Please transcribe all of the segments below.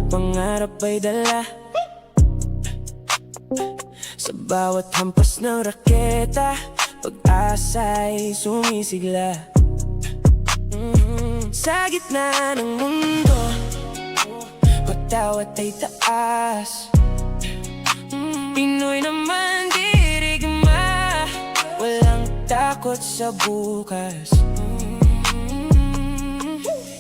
pangarap ay dala sa bawat hampas ng raketa, pag-asa'y sumisigla. Sa gitna ng mundo, patawat ay taas. Pinoy naman dirigma, walang takot sa bukas.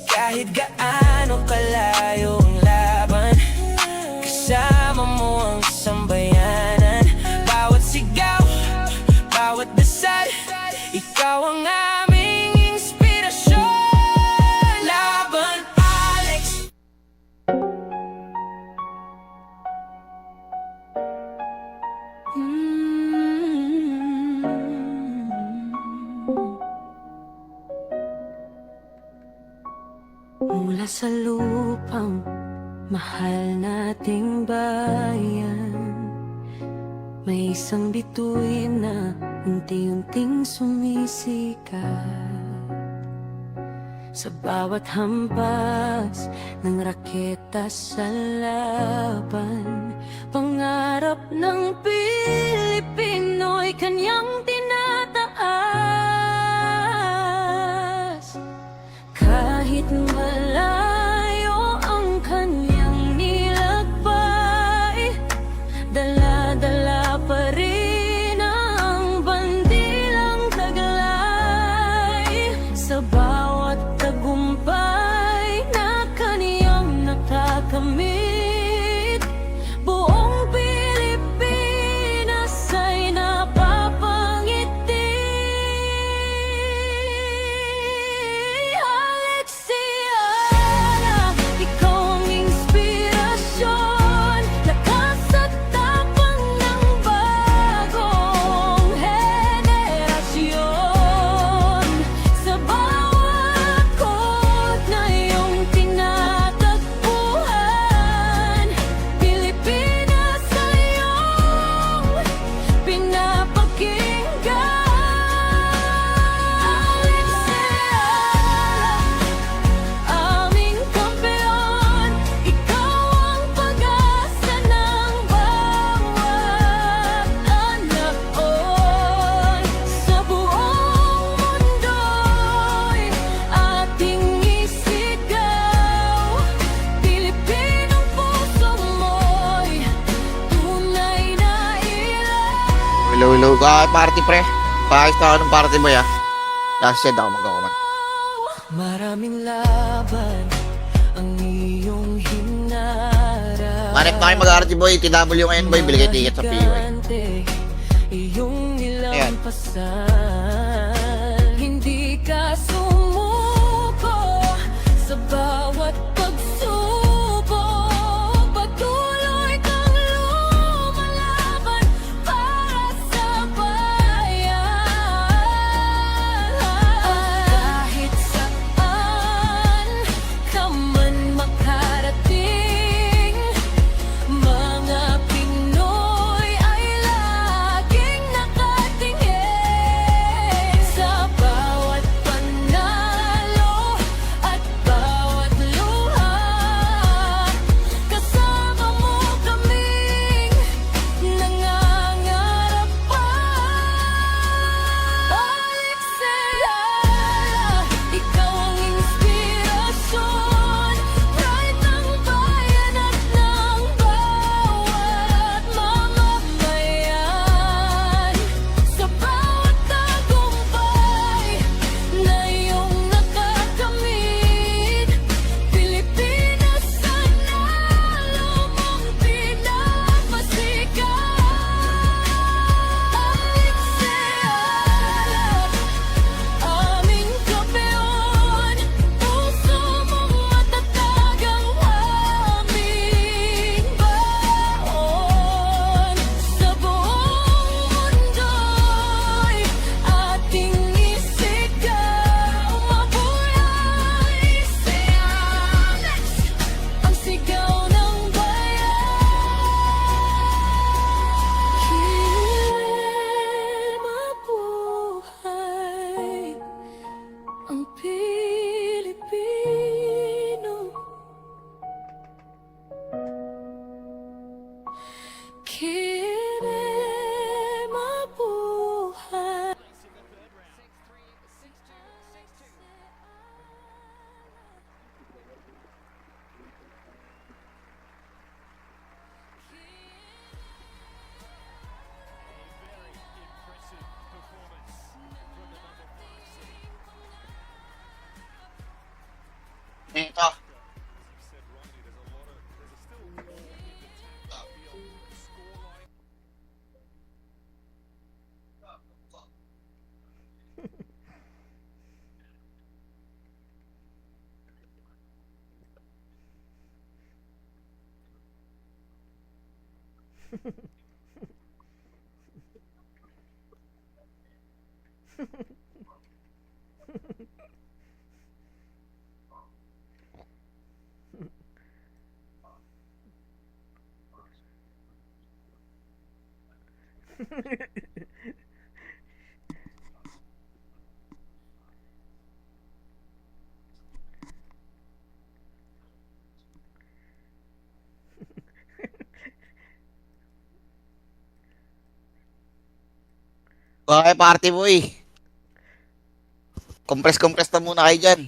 Kahit gaano kalayo ang laban, kasama mo ang sambayanan. Bawat sigaw, bawat dasal, ikaw ang aming inspirasyon. Laban, Alex! Mula sa lupang mahal nating bayan, may isang bituin na unti-unting sumisikat. Sa bawat hampas ng raketa sa laban, pangarap ng Pilipino'y kanyang tinataas. Kahit malayo ang kanyang nilakbay, dala-dala pa rin ang bandilang taglay. Sa bawat tagumpay na kaniyang nakakamit, buong Pilipinas ay napapangiti. Alexiana, ikaw ang inspirasyon, lakas at tapang ng bagong henerasyon. Sa bawat kot na iyong tinatagpuan, Pilipinas ay iyong pinapakinggan. Alexiana, aming kampeon, ikaw ang pag-asa ng bawat anak. Sa buong mundo'y ating isigaw, Pilipinong puso mo'y tunay na ilaw. Hello, hello. Party pre. Paayos na ako ng party boy ah. Last set ako magkakuman. Maraming laban ang iyong hinarap. Manip na kayo mag-RT boy. TW ngayon boy. Bili kayo ticket sa PUI. Iyong Ayan. nilampasan, hindi ka sumuko sa bawat pagsubok. Patuloy kang lumalaban para sa bayan. Kahit saan ka man makarating, mga Pinoy ay laging nakatingin. Okay, party boy. Compress na muna kayo dyan.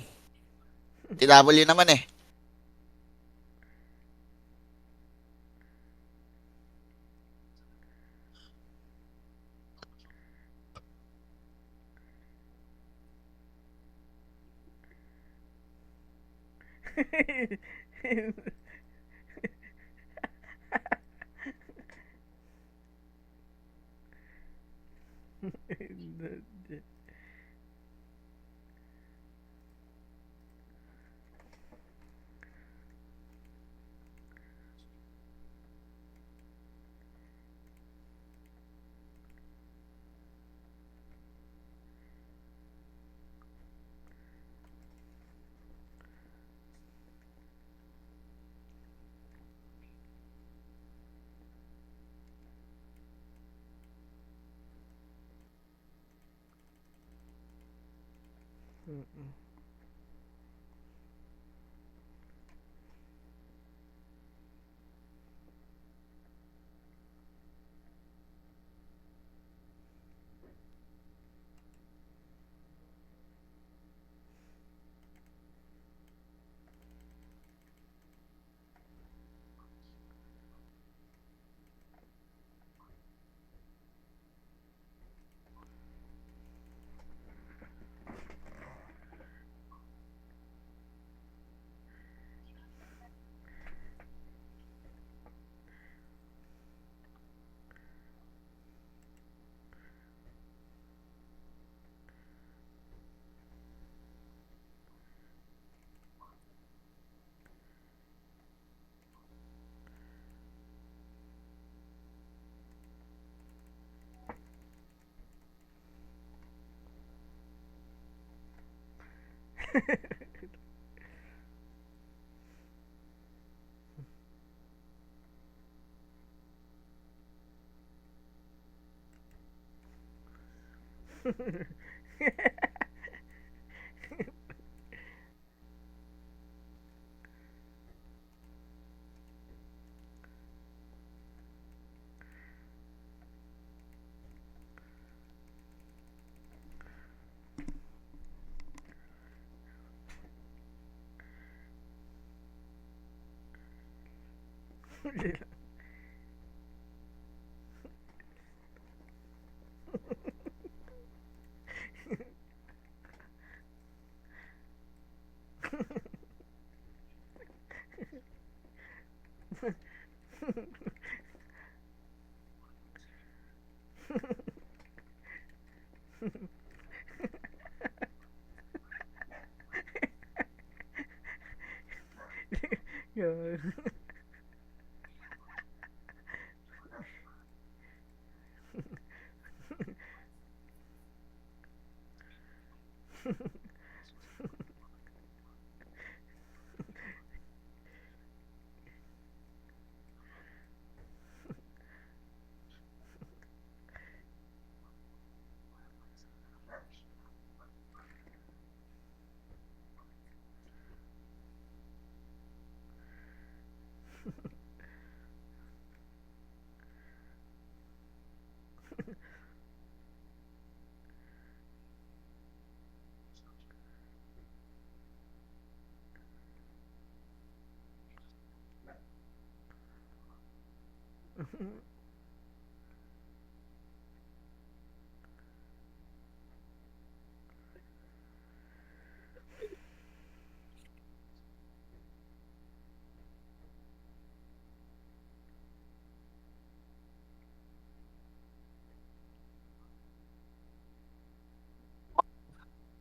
TW naman eh.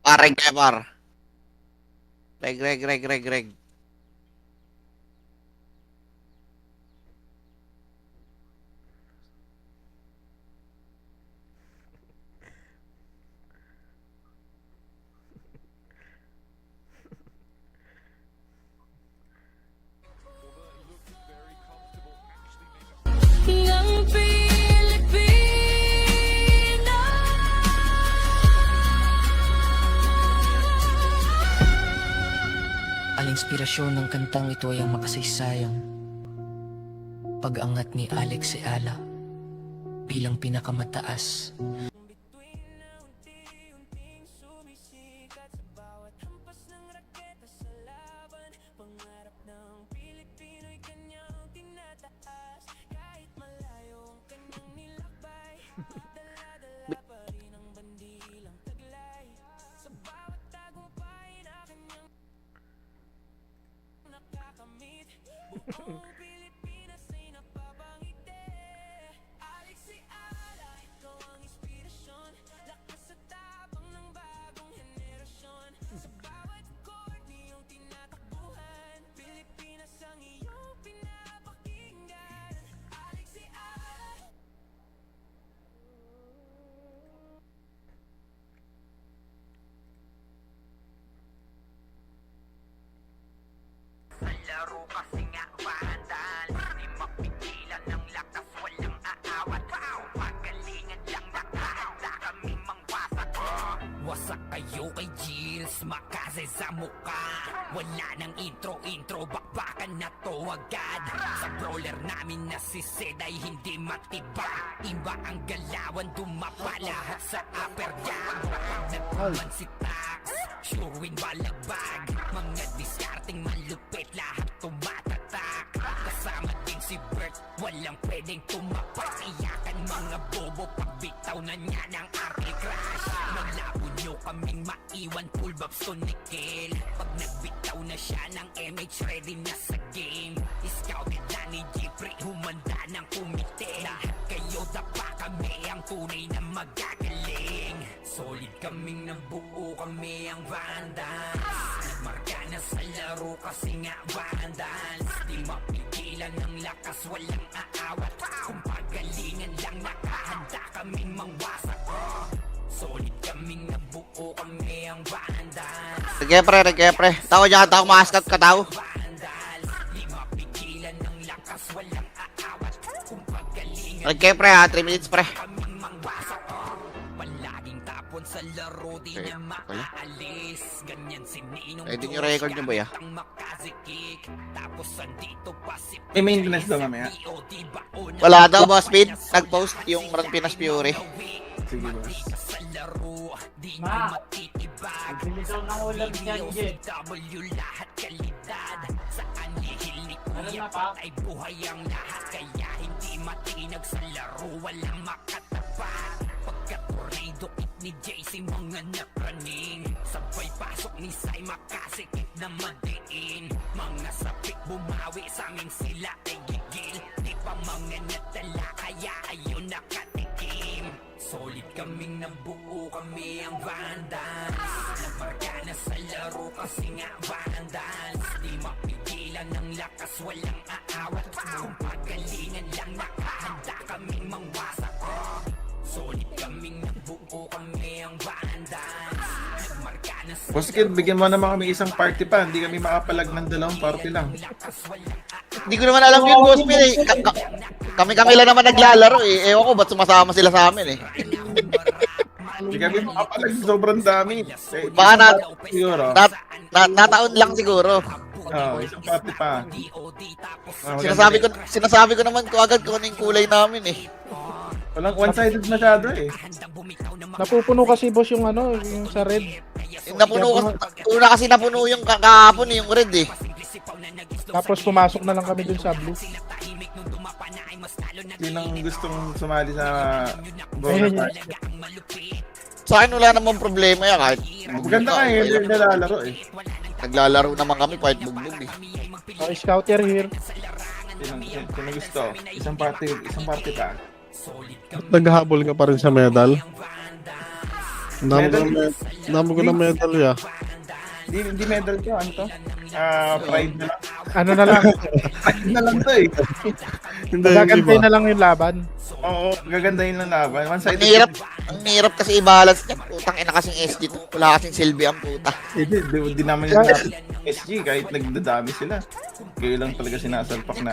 Pareng kaya par. Reg. Ang inspirasyon ng kantang ito ay ang makasaysayang pag-angat ni Alex Eala bilang pinakamataas Laro kasi nga vandal, di mapigilan ng lakas, walang aawat. Pagalingan lang nakahanda kaming mangwasak. Wasak kayo kay Gilles, makase sa muka. Wala nang intro, bakbakan na to agad. Sa brawler namin na si Zed ay hindi matibag. Iba ang galawan, dumapa lahat sa upper gang. Nagpaman si Tax, sure win balagbag. Mga diskarting malupit, lahat tumatatak. Kasama din si Bert, walang pwedeng tumapak. Iyakan mga bobo, pagbitaw na niya ng arcade crash. Malabo nyo kaming maiwan, full bobs to Nickel. Pag nagbitaw na siya ng MH, ready na sa game. Scouted na ni Jeffrey, humanda ng kumite. Lahat kayo dapa kami, ang tunay na magagaling. Solid kaming nabuo, kami ang Vandals. Marka na sa laro kasi nga Vandals. Di mapigilan ng lakas, walang aawat. Kung pagalingan lang nakahanda kaming mangwasak. Solid kaming nabuo, kami ang Vandals. Sige pre. Tao dyan, tao maskat ka tao. Vandals, di mapigilan ng lakas, walang aawat. Kung pagalingan Sige pre ha, 3 minutes pre. kaming mangwasak. Palaging tapon sa laro, di Okay, na maaalis. Ganyan si Ninong Pwede nyo record nyo ba ya? ang makazikik. Tapos andito pa si May maintenance daw mamaya. POD baon na Wala daw boss Speed, nag-post yung Run Pinas Fury. Sige boss. sa laro, di nyo Ma! matitibag. Bili daw ng ulam si Anje. W lahat kalidad. Saan lihil ni Kuya na, pa? Pat ay buhay ang lahat. Kaya hindi matinag sa laro, walang makatapat. Pagka-tornado kit ni JC, mga napraning. Sabay pasok ni Sai, makasikip na madiin. Mga sapik bumawi sa amin, sila ay gigil. Di pa mga natala, kaya ayun nakatikim. Solid kaming nabuo, kami ang Vandals. Nagmarka na sa laro kasi nga Vandals. Di mapigilan ng lakas, walang aawat. Kung pagalingan lang nakahanda kaming mangwasak. Solid kaming nabuo, kami ang Vandals. Nagmarka na sa Boss Kid, bigyan mo naman kami isang party pa. Hindi kami makapalag ng dalawang party lang. lakas, walang Hindi ko naman alam yun boss Speed eh. Kami lang naman naglalaro eh. Ewan ko ba't sumasama sila sa amin eh. Hindi kami makapalag. Sobrang dami. Eh, Baka na, siguro. nataon lang siguro. Isang party pa. Sinasabi ko naman ko agad kung ano yung kulay namin eh. Walang one-sided masyado eh. Napupuno kasi boss yung ano, yung sa red. Una kasi napuno yung kahapon eh, yung red eh. Tapos pumasok na lang kami dun sa blue. Sinang gustong sumali sa Ayun, Brawler yun. Party. Sa akin wala namang problema yan kahit Maganda nga eh. Yung nalalaro eh. naglalaro naman kami kahit bugbog eh. So, scouter here. Sino gusto? Isang party pa. Naghahabol ka pa rin sa medal. Medal? Dami ko na medal ya. Hindi medal ko. Ano to? Pride na lang. Ano na lang, Pride na lang to eh. Hindi yung gagantay iba. na lang yung laban. Oo, gagandahin lang laban. One-sided. Ang hirap kasi i-balance niya. Putang ina kasing SG to. Wala kasing silbi ang puta. Hindi naman yung SG kahit nagdadami sila. Kayo lang talaga sinasalpak na.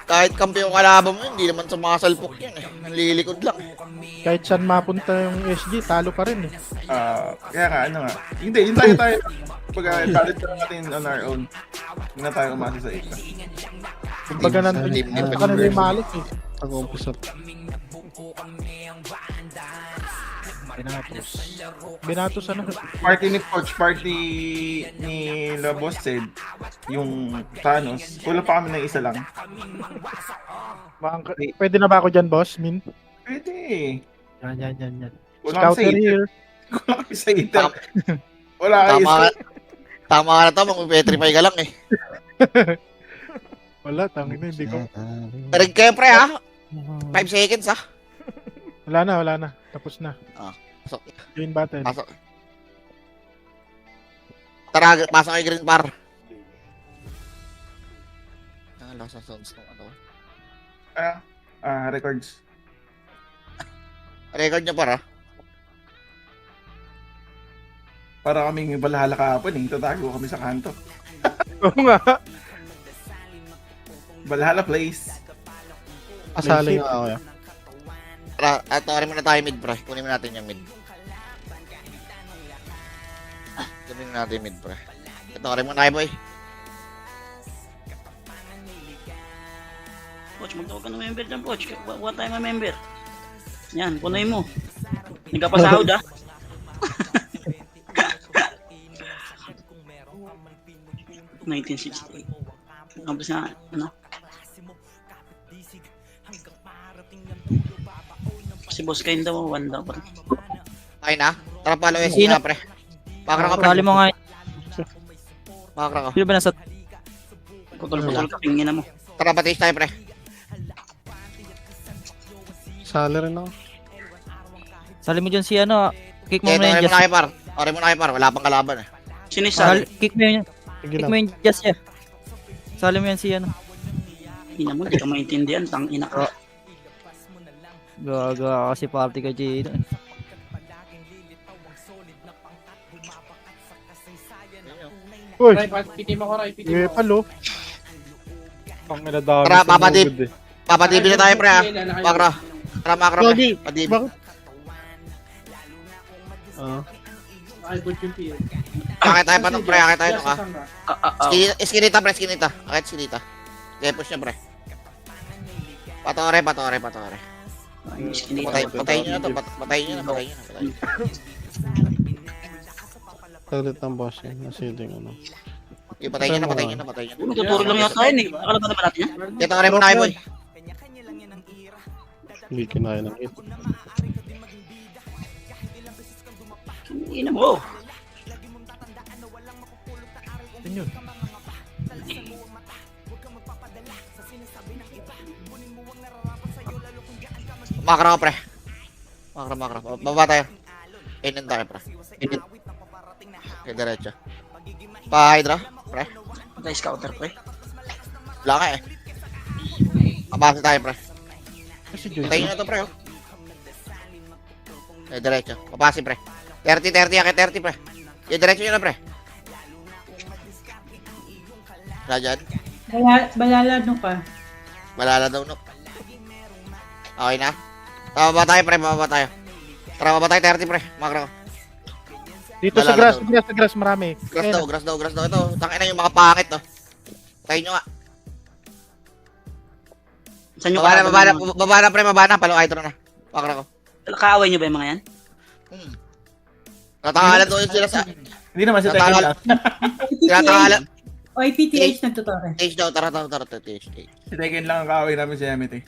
Kahit kampi yung kalaban mo yun, hindi naman sumasalpok yun eh. Nanlilikod lang. Kahit saan mapunta yung SG, talo pa rin eh. Kaya nga, ano nga. Hindi, yun tayo. Pag challenge lang natin on our own. Hindi na tayo umasa sa ito. Kumbaga nandun ka na yung malit eh. Pag-umpisa. Binatos ano? Party ni Coach, party ni Labos said, yung Thanos, kulang pa kami ng isa lang. Pwede na ba ako dyan, boss? Min? Pwede. Yan. Wala kang sa Scouter iter. here. Wala kang sa iter. Wala kang Tama, isa. tama ka na to, mag-petrify ka lang eh. Wala, tangin na, hindi ko. Tarig kayo pre ha. 5 seconds ha. Wala na. Tapos na. Pasok. Green button. Pasok. Tara, pasok kay Green Bar. Lasa sounds ng ano. Records. Record niya para. Para kaming Valhalla kahapon eh. Tatago kami sa kanto. Oo nga. Valhalla place. Asali nga ako yan. Tara, atawarin muna tayo mid pre. Kunin mo natin yung mid. Kunin mo natin yung mid pre. Atawarin muna tayo boy. Coach, magtawag ka ng member dyan, Coach. Buwan tayo ng member. Yan, punay mo. Nagkapasahod, ah. $1968. Tapos na, ano? Si Boss Kain daw, 1 daw. Okay na? Tara palo SG na pre. Pakra ka pre. Pali mo nga. Pakra ka. Sino ba nasa... Putol-putol ka, pingin na mo. Tara patis tayo pre. Sali rin ako. Sali mo dyan si ano, kick mo Okay, muna yung tawarin mo Jazz. na kayo par. Tawarin mo na kayo par. Wala pang kalaban eh. Sino yung sali? Kick mo yun. Sige Kick lang. mo yung Jazz niya. Sali mo yan si ano. Ina mo, di ka maintindihan. Tang ina ka. Gaga kasi party ka Jado. Uy, Pitim ako, Ray. Pitim eh, palo. Pangina dami. Tara, papadip. Papadibi na tayo pre ha. Pakra. Tara makra pre. Gogi. Padibi. Bakit? Ay, good yung PL. Akit tayo patok pre. Akit tayo nung ha. Ah. Iskinita pre. Iskinita. Akit iskinita. Kaya push niya pre. Patore. Patayin nyo na to. Patayin nyo na. Saglit ng boss yun. Nasiding ano. Patayin nyo na. Tuturo lang yata yun eh. Akala ba natin yan? Kaya tawarin mo na kayo boy. Hindi kinaya ng hit. Ina mo. Yun. Makra ka pre. Makra. Baba tayo. Inin tayo pre. Inin. Okay, diretso. Pa-hydra, pre. Patay scouter, pre. Wala ka eh. Abase tayo pre. Kasi Joy. Patayin nyo na to pre. Okay, diretso. Papasi pre. 30, akit 30 pre. Okay, diretso nyo na pre. Wala dyan. Balala no ka. Malala daw no. Okay na. Bababa tayo pre, bababa tayo. Tara, bababa tayo 30 pre. Makra ko. Dito sa grass, marami. Grass daw. Ito, tangin na yung mga pangit to. Patayin nyo nga. Saan yung Baba na pre, baba na. Palo hydro na. Makra ko. Kaaway nyo ba yung mga yan? Tatangalan daw yun sila sa... Hindi naman si Tekken lang. Tinatangalan. Oy, PTH nagtutore. Stage daw, tara. Stage. Si Tekken lang ang kaaway namin si Emmett eh.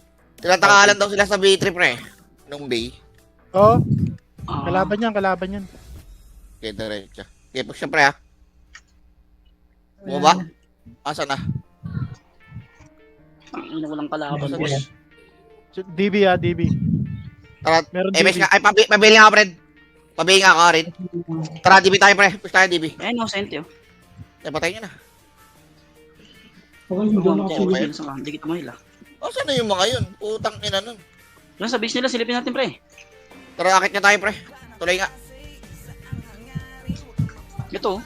Tinatangalan daw sila sa B3 pre. Nung Bay. Oo, Ah. kalaban yan. Okay, diretso. Okay, push siya pre ha. Bumaba? Asa na? Ang ina walang kalaban, boss. DB. Tara, Meron MS DB. nga. Ay, pabili nga ka, Fred. Pabili nga ka rin. Tara, DB tayo pre. Push tayo, DB. Ayun, no, sente, oh. Ay, patayin nyo na. Hindi kita mahila. Asa na yung mga yun? Putang ina nun. Yan, sa base nila, silipin natin, pre. Tara, akit nyo tayo pre. Tuloy nga. Ito, oh.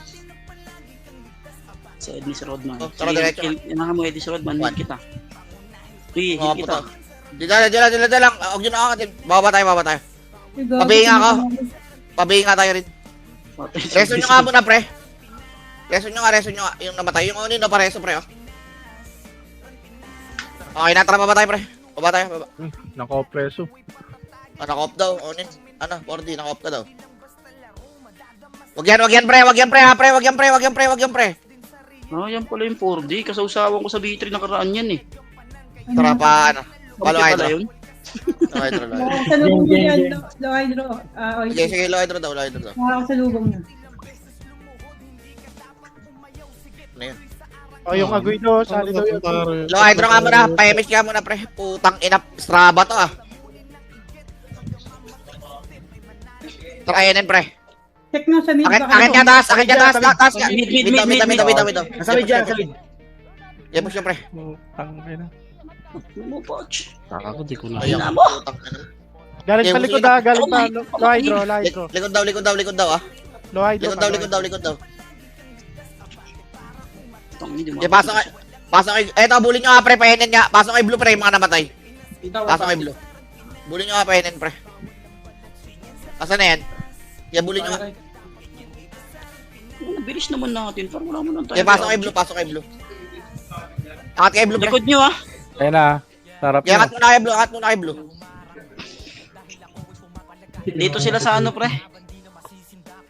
Si Ednis Rodman. Oh, tara, diretso. Inahan mo Ednis Rodman, One. hit kita. Uy, Mga hit kita. puto. Dito lang. Huwag nyo na ako. Baba tayo. Pabihinga ako. Pabihinga tayo rin. Reso nyo nga muna, pre. Reso nyo nga. Yung namatay. Yung unin na pareso, pre, oh. Okay, natara baba tayo, pre. Baba tayo. Naka-preso. Naka-off daw. Unin. 4D, naka-off ka daw. Wag yan, pre. Wag yan, pre. Ah, yan pala yung 4D. Kasausawan ko sa B3 nakaraan yan eh. Tara pa, Follow Bakit pala hydro. yun? Nakasalubong mo yan, low hydro. Sige, low hydro daw. Nakasalubong na. Ano yun? Oh, yung Aguido, sali daw yun. Low hydro nga muna. Pa-MS ka muna, pre. Putang ina. Straba to, ah. Tara, ayun, pre. Check nyo sa mid. Akin ka, taas ka. Mid. Nasa mid dyan, Yeah, push yung pre. Tangina. Ano mo, Poch? Ako, di ko na. Ayun, Ina mo. putang ina. Galing sa likod galing pa. Low hydro. Likod daw, ah. Low hydro. Likod daw. Tangina, di mo. Okay, pasok kay, eto, bulin nyo nga, pre, pahenin nga. Pasok kay Blue, pre, yung mga namatay. Pasok kay Blue. Bulin nyo nga, pahenin, pre. Asa na yan? Yeah, bulin nyo nga. Ang bilis naman natin. Parang wala mo lang tayo. Yeah, pasok kay Blue. Angat kay Blue, pre. Likod nyo ah. Ayun na. Sarap Yeah, na. angat muna kay Blue. Dito sila sa ano pre?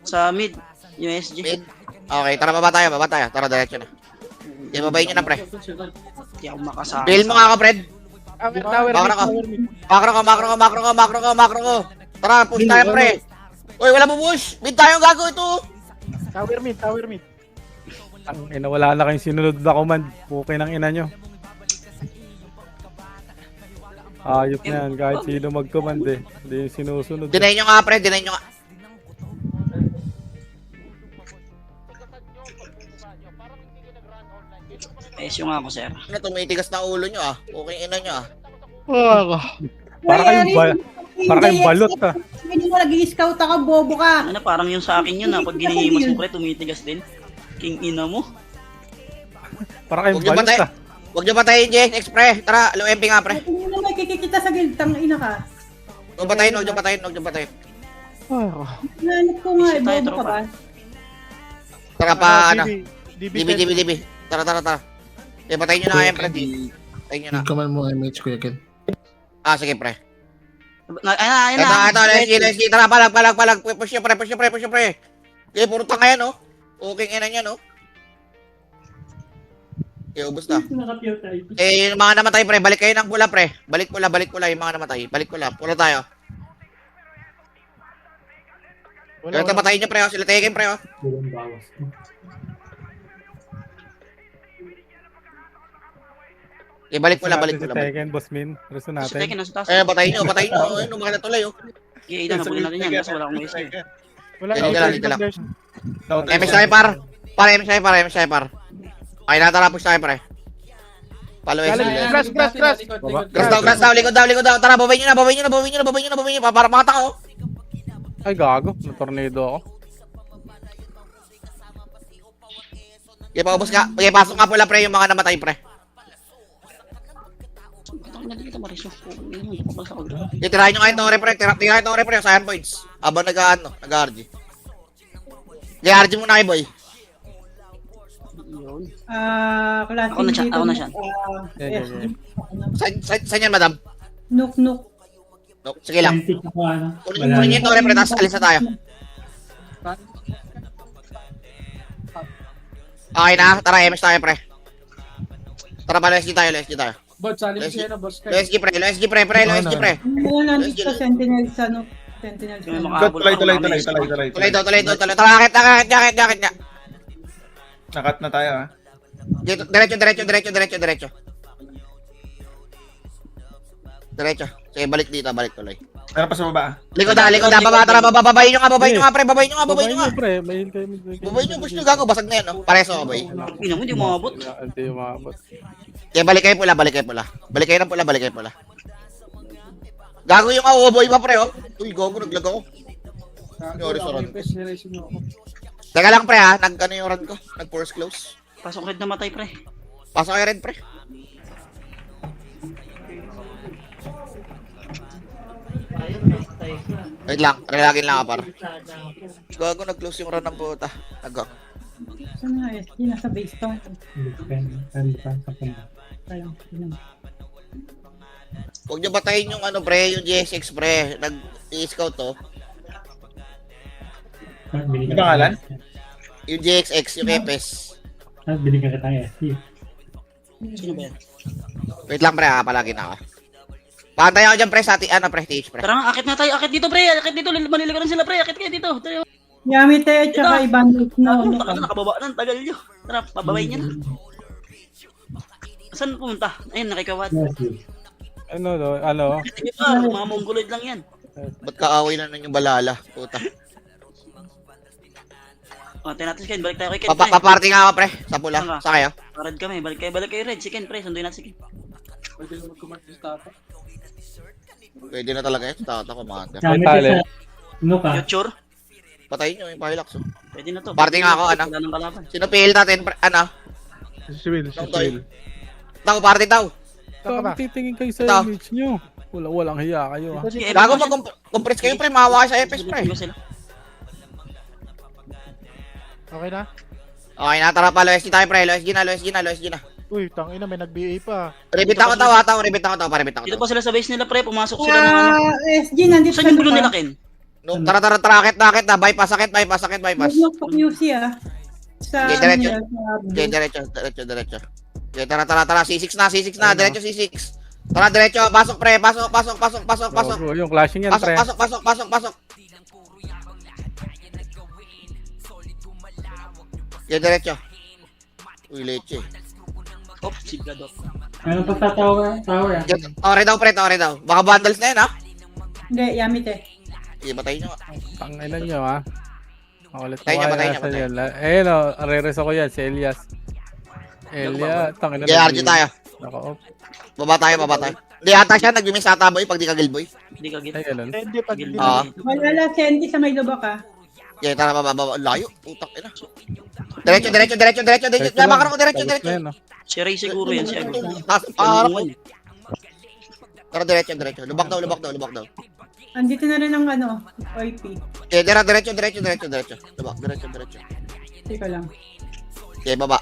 Sa mid. Yung SG. Mid. Okay, tara, baba tayo. Tara, diretso na. Yeah, babayin nyo na, pre. Hindi ako makasama. Bail mo nga ako, Fred. Tower Makro ko. Tara, push tayo, pre. Uy, wala mo push. Mid tayo, gago ito. Tower mid. Ang ina, wala na kayong sinunod na command. Pukay ng ina nyo. Ayop na yan, kahit sino mag-command eh. Hindi yung sinusunod. Deny nyo nga, pre. Deny nyo nga. SU nga ako sir. Ano, tumitigas na ulo nyo, ah. Okay, ina nyo, ah. Para kayong balot ah. Hindi mo nag-i-scout ako, bobo ka. Ano parang yung sa akin yun ah. Pag ginihimas mo pre, tumitigas din. King ina mo. Para kayong Huwag nyo balot patay. ah. Huwag nyo patayin, JNX, pre. Tara, low MP nga, pre. Hindi mo naman kikikita sa guild, tang ina ka. Huwag nyo patayin. Nanap ko nga, Isa tayo, bobo ka tropa. ba? Tara pa, ano. DB. DB. Tara. Eh, patayin nyo na kayo, pre. Patayin nyo na. Ikaman mo MH, Kuya Ken. Ah, sige, pre. Ayun na. Ito, let's see. Tara, palag. Push nyo, pre. Okay, puro tanga yan, oh. Okay, ina nyo, no? Okay, ubos na. Yung mga namatay, pre. Balik kayo ng pula, pre. Balik pula, yung mga namatay. Balik pula tayo. Ito, patayin nyo, pre, oh. Sila tayo, pre, oh. Okay, balik pula. Second, boss min. Reso Nasa natin. teke, nasa taas. Patayin nyo. Ayun, mga natuloy, oh. Okay, ina, nabulin natin yan. Kasi wala akong SU. Wala, Dito lang. MS tayo, par. MS tayo, par. Okay, natara, push tayo, pre. Follow SG. Grass. Grass daw, likod daw. Tara, babayin nyo na. Para mga tao. Ay, gago. Na-tornado ako. Okay, paubos ka. Okay, pasok nga pula, pre, yung mga namatay, pre. Tangina dito Marisyo. Ina mo, kapasa ko. Okay, tirahin nyo kayo tirahin tore, pre, sa points. Habang nag-RG. Okay, RG muna kayo, boy. Yun. Klase Ako na siya. Saan yan, madam? Nuk. No, sige lang. Kunin nyo yung tore, pre, tapos alis na tayo. Okay na, tara, MS tayo, pre. Tara pa, LSG tayo. Bot, sali mo siya na, boss. LSG, pre. Wala nandito sa Sentinel sa Sentinel. Yung Good, makahabol tuloy. Tuloy daw. Tara, akit nga. Nakat na tayo, ha? Dito, diretso. Sige, balik tuloy. Meron pa sa baba, ha? Likod na, baba, tara, babayin nyo nga, pre, babayin nyo nga. Pre, may heal kayo. Babayin nyo, push nyo, gago, basag na yan, no? Pareso, boy. Ina mo, hindi mo mabot. Hindi umabot. Kaya balik kayo pula. Balik kayo pula. Gago yung boy pa, pre, oh. Uy, gago, naglag ako. Sorry. Teka lang, pre, ha? Nag-ano yung run ko? Nag-force close. Pasok red na matay pre. Pasok kayo red, pre. Wait lang, relagin lang ka par. Gago, nag-close yung run ng puta. Nag-go. Saan nga SG? Nasa base pa. Huwag nyo batayin yung ano pre, yung GSX pre. Nag-i-scout to. Ano pangalan? Yung GXX, yung EPS. Sino ba yan? Wait lang pre, palagi na ako. Pantay ako dyan pre sa pre, TH pre. Tara nga, akit na tayo. Akit dito, pre. Akit dito. Malilikaran sila, pre. Akit kayo dito. Tayo. Yamite at saka Ibandit na. Ano, nakababa na. Tagal nyo. Tara, pababay niya na. Saan pumunta? Ayun, nakikawad. Ano? Hindi pa, mga mongoloid lang yan. Ba't kaaway na nun yung balala? Puta. O, tayo natin si Ken. Balik tayo kay Ken, pre. Paparty nga ako pre, sa pula. Saan ka? Sa kayo? Parad kami. Balik kayo Red. Si Ken, pre. Sunduin natin si Ken. Pwede na talaga yun. Tata ko mga May talent. Future. Patayin nyo yung Hilux. Oh. Pwede na to. Party nga ako, ano? Wala nang kalaban. Sino PL natin? Ano? Si Will, si Tawag Will. Tao, party tao. Titingin kayo sa Ito. image nyo. Walang hiya kayo ah. Sige, Gago Evan, mag-compress kayo pre, mahawa kayo sa EPS pre. Iba sila. Okay na? Okay na, tara pa, LOSG tayo pre. LOSG na. Uy, tangina, may nag-BA pa. Rebit ako tao, rebit ako tao. Dito pa sila sa base nila, pre. Pumasok sila ng ano. SG, nandito Saan yung gulo nila, Ken? No, tara, akit na. Bypass. Huwag pa QC ah. Sa Okay, diretso. ano nila, sa Okay, diretso. Okay, tara. C6 na, diretso C6. Tara, diretso. Pasok pre, pasok. Gago, yung clashing yan, pre. Pasok. Okay, diretso. Uy, leche. Oh, sigado. Ano pa sa tower ah? Tore daw. Baka bundles na yun, ha? Hindi, Yamite. Sige, batayin nyo. Tanginan nyo ha. Makulit Patay niya, ko patay kaya niya, nasa patay. yan. Ayun o, reres ako yan, si Elias. Elias, tanginan Okay, RG tayo. Naka-off. Baba tayo. Hindi ata siya, nag-miss ata boy pag di ka gilboy. Hindi ka git. Ay, ganun. Hindi, pag Gil- hindi. Oo. Wala Sandy sa may lubak ah. Okay, tara, baba. Layo. Putak, ina. Diretso. Makaroon ko, diretso. Na yan, no? Si Ray siguro yan. Si Ray. Harap ko. Tara, diretso. Lubak daw. Andito na rin ang ano, OIP. Okay, tara, diretso. Lubak, diretso. Teka lang. Okay, baba.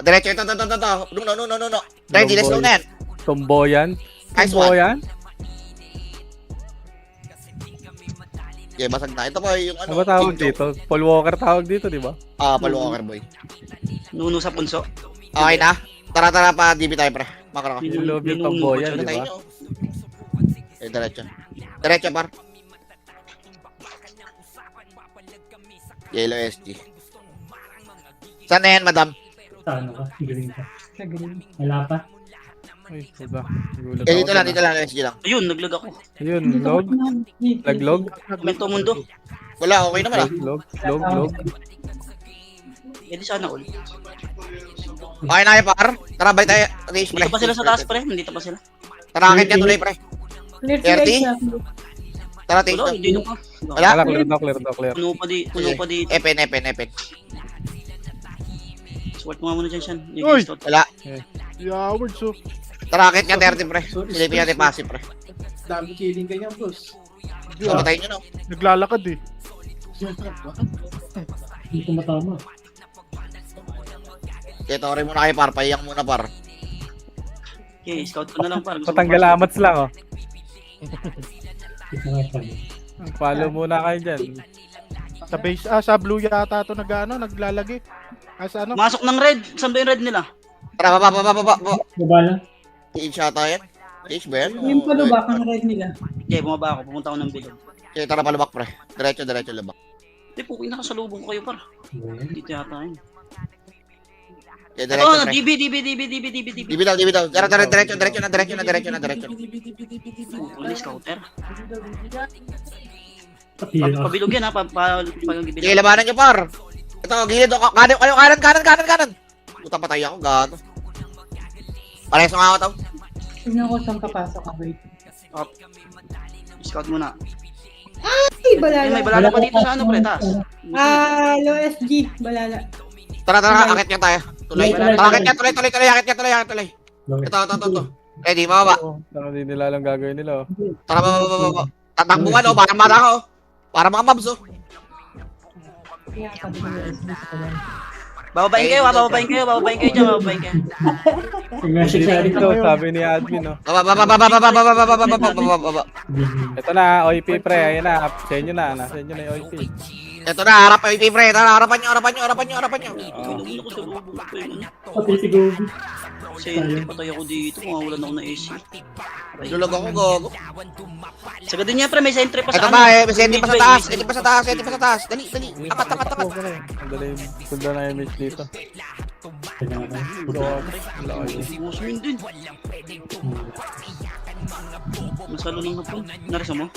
Diretso, ito. No. Ready, let's go na yan. Tumboyan. Nice one. Tumboyan. Okay, basag na. Ito po yung ano. Ano ba tawag King dito? Paul Walker tawag dito, di ba? Paul Walker, boy. Nuno sa punso. Okay na. Tara, pa. DB tayo, pre. Makaro ka. Yung love yung Ninuno Tumboyan, ko di siya. ba? Tayo nyo. Okay, diretso, par. Yellow SG. Saan na yan, madam? Sa green. Wala pa. Ay, diba? Gulat Eh, ako dito dun, lang, SG lang. Ayun, naglag ako. ah. Ayun, log. Naglog. Komento mundo. Wala, okay naman ah. Log. Eh di sana all. Okay na kayo, par. Tara, balik tayo. Race, pre. Dito pa sila sa taas, pre. Nandito pa sila. Tara, akit ka tuloy, pre. Clear to 30? race ah. Tara, taste Wala, na. hindi na pa. Wala? Wala, clear. Puno pa di. Epen. Sword mo nga muna dyan, Shan. Uy! Wala. Yaward, so. Tara, akit ka 30, pre. Silipin natin passive, pre. Dami killing kanya, boss. So, patayin nyo, no? Naglalakad eh. Hindi ko matama. Okay, tore muna kayo, par. Pahiyang muna, par. Okay, scout ko na lang para. Patanggal amats lang, oh. Follow muna kayo dyan. Sa base, sa blue yata to naglalagay. Sa ano? Masok ng red. Saan ba yung red nila? Tara, baba. Baba lang. Age ata yan. Age ba yan? Yung palubak ang red nila. Okay, bumaba ako. Pumunta ako ng bilog. Okay, tara, palubak, pre. Diretso, lubak. Hindi po, nakasalubong ko kayo par. Dito yata yun. Okay, Ito, diretso, pre. DB. Dibi daw. Tara, diretso na. Police scouter. Pabilog yan ha. Pag-gibilog. Sige, labanan nyo, par. Ito, gilid. Kanan. Puta, patay ako, gato. Pareso nga ako, tao. Tignan ko saan papasok ako. Wait. Scout muna. Ay, balala. May balala pa dito sa ano, pre, taas. Low SG, balala. Tara, akit nga tayo. Tuloy. Tara, akit nga, tuloy. Ito. Ready, mababa. Saka hindi nila alam gagawin nila. Tara, baba. Tatakbuhan, oh. Parang mata ka, oh. Para mga mobs, oh. Bababain kayo, bababain kayo dyan, bababain kayo. Dito, sabi ni admin, no. Baba. Ito na, OIP pre, ayun na, sa inyo na, nasa inyo na yung OIP. Ito na, harap yung pre. Tara, harapan nyo. Sente, patay ako dito, mawawalan ako ng AC. Lulog ako, gogo. Sagad niya, pre, may sentry pa sa Ito ano. ba, may senti pa sa taas. Dali. Akat. Ang dali, sundan na image dito. Muslim din. Masalo ng hapon. Narasa mo?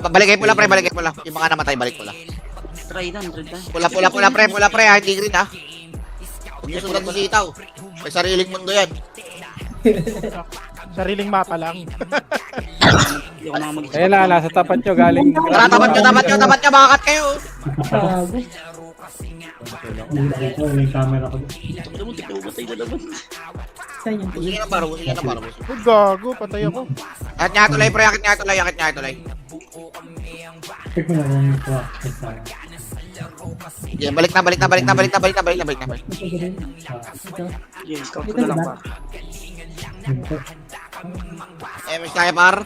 Balik kayo pula, pre. Yung mga namatay, balik pula. Try lang. Pula, pre. Hindi green, ha. Huwag nyo sundan si Itaw. May sariling mundo yan. Sariling mapa lang. Hindi ako nakamag-isip. Ayun na, nasa tapat nyo, galing. Tara, tapat nyo. Makakat kayo. Ito mo, tignan mo ba tayo na naman? Gusto nyo na paro. Uy, gago, patay ako. Akit niya tulay, pre. Akit niya tulay. Yeah, balik na. Yeah, scout ko na lang pa. MS tayo, par.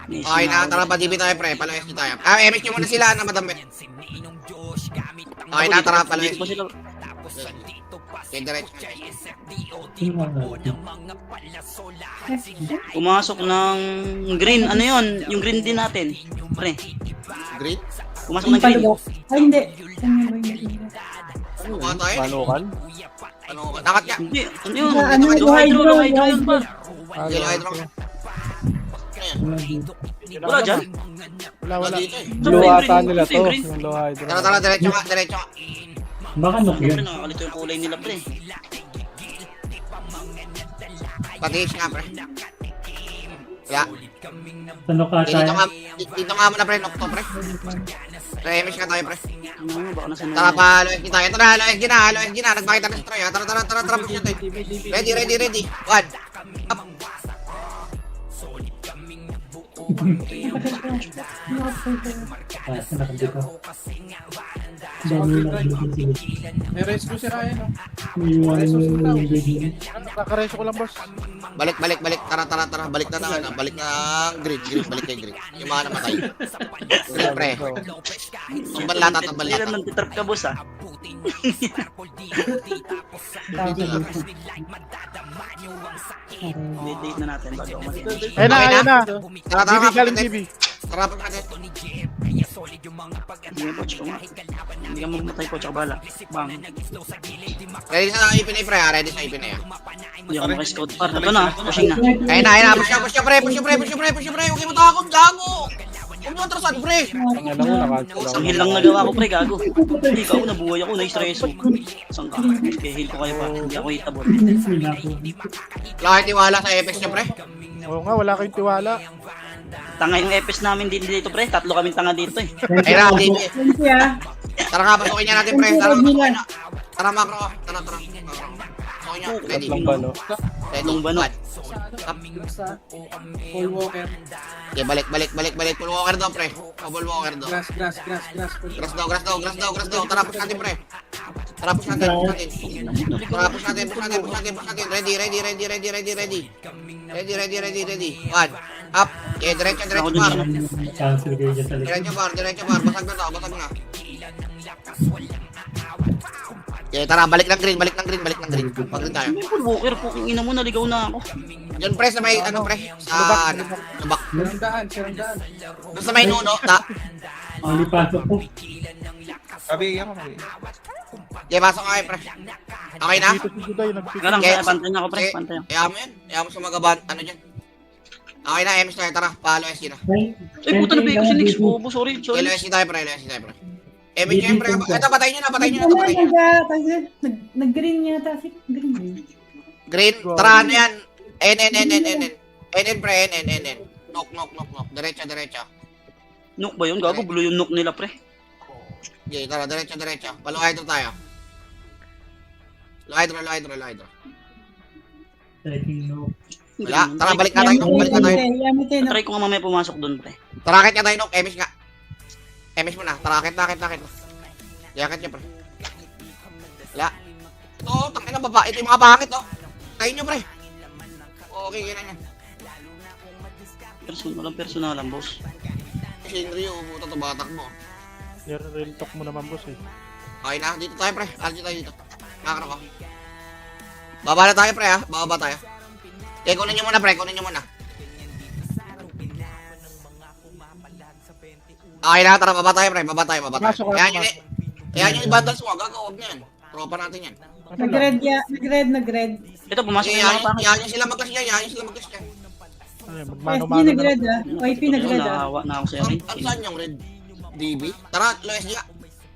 Yes, Okay na, tara pa, DB tayo, pre. Palayas nyo tayo. MS nyo muna sila, na madami. Okay na, tara, palayas. Dito pa sila. Okay, diretso. Pumasok ng green. Ano yun? Yung green din natin. Pre, Green? pumasok ng green. Ay, hindi. Ano ba yun? Ano ba tayo? Manukan? Ano ba? Nakat niya. Hindi, ano yun? Ano, Low hydro yun ba? Yellow hydro. Wala dyan? Wala. Blue ata nila to, yung low hydro. Tara, diretso ka. Pre, nakakalito yung kulay nila, pre. Patiis nga, pre. Wala. Dito nga muna, pre. Nokto, pre. MS nga tayo, pre. Ano, baka nasa Tara pa, loes kita. Ito na, loes gina. Nagpakita na sa Troy, ha. Tara, push natin. Ready. One. Up. Kakareso ko lang, boss. Balik. Tara. Balik na green. Balik kay green. Yung mga namatay. Green, pre. Tambal lata. Hindi naman titrap ka, boss, ah. Medate na natin bago umalis. Ayun na. Tara, GB galing GB. Tara, natin. Sige, coach ko nga. Hindi ka mamatay, coach. Ako bala. Bang. Ready sa ipinay, pre, ha. Ready sa ipinay, ha. Hindi ako makascout par. Ito na, pushing na. Ayun na. Push ka, pre. Huwag kayo matakot, gago. Huwag mo atrasan, pre. Ang alam mo, nakancel ako. Isang heal lang nagawa ko, pre, gago. Hindi ka ako, nabuhay ako, na-stress ako. Isang ka. Kaya heal ko kayo pa. Hindi ako hitable. Wala kayo tiwala sa Apex niya, pre. Oo nga, wala kayong tiwala. Tanga yung EPS namin dito, pre. Tatlo kaming tanga dito, eh. Ayun na, DB. Thank you, ah. Tara nga, pasukin niya natin, pre. Tara, macro. Tara. Pasukin niya. Ready. Lang ba, no? Anong ba, no? Up. Okay, balik. Full walker daw, pre. Full walker daw. Grass daw. Tara, push natin, pre. Push natin. Ready. One. Up. Okay, diretso, par. Diretso, par. Basag na. Okay, tara, balik ng green. Pag-green tayo. May full walker, puking ina mo, naligaw na ako. Diyan, pre, sa may, pre? Sa, lubak. Doon sa may nuno, ta. Sabi, ako. Okay, pasok kayo, pre. Okay na? Dito si Juday, nagpipil. Nga lang, Okay, pantay na ako, pre. Okay, Pantay. Ayaw mo yan. Ayaw mo sa magaban, ano dyan. Okay na, MS tayo, tara. Palo SC na. Ay, puta na ba ko si Nix? Bobo, sorry. LSC tayo, pre. MS nyo yan, pre. Ito, patayin nyo na. Nag-green yata. Green. Green, tara, ano yan? NN, pre, NN. Knock. Diretso. Nook ba yun? Gago, blue yung nook nila, pre. Okay, tara, diretso. Palo hydro tayo. Low hydro. Wala. Tara, balik na tayo. Balik na tayo. Yamite, no? Try ko nga mamaya pumasok doon, pre. Tarakit nga tayo, Nok. Emis nga. Emis mo na. Tarakit. Yakit niya, pre. Wala. Ito, tangin na baba. Ito yung mga pangit, oh. Tayo nyo, pre. Okay, kailan yan. Personalan, boss. Si Henry, puta to batak mo. Real talk mo naman, boss eh. Okay na, dito tayo, pre. Aldi tayo dito. Nakakara ko. Baba na tayo, pre, ha. Bababa tayo. Kunin nyo muna, pre. Kunin nyo muna. Okay na, tara. Baba tayo, pre. Baba tayo. Pasok, Kaya nyo i-battles mo. Gagawag nyo yan. Tropa natin yan. Nag-red. Ito, pumasok yung mga pangit. Yan yung sila magkas yan. Ay, OSP magmano-mano na. nag-red, ah. OIP nag-red, ah. Naawa na ako sa'yo. Ang saan yung red? DB? Tara, Loes nga.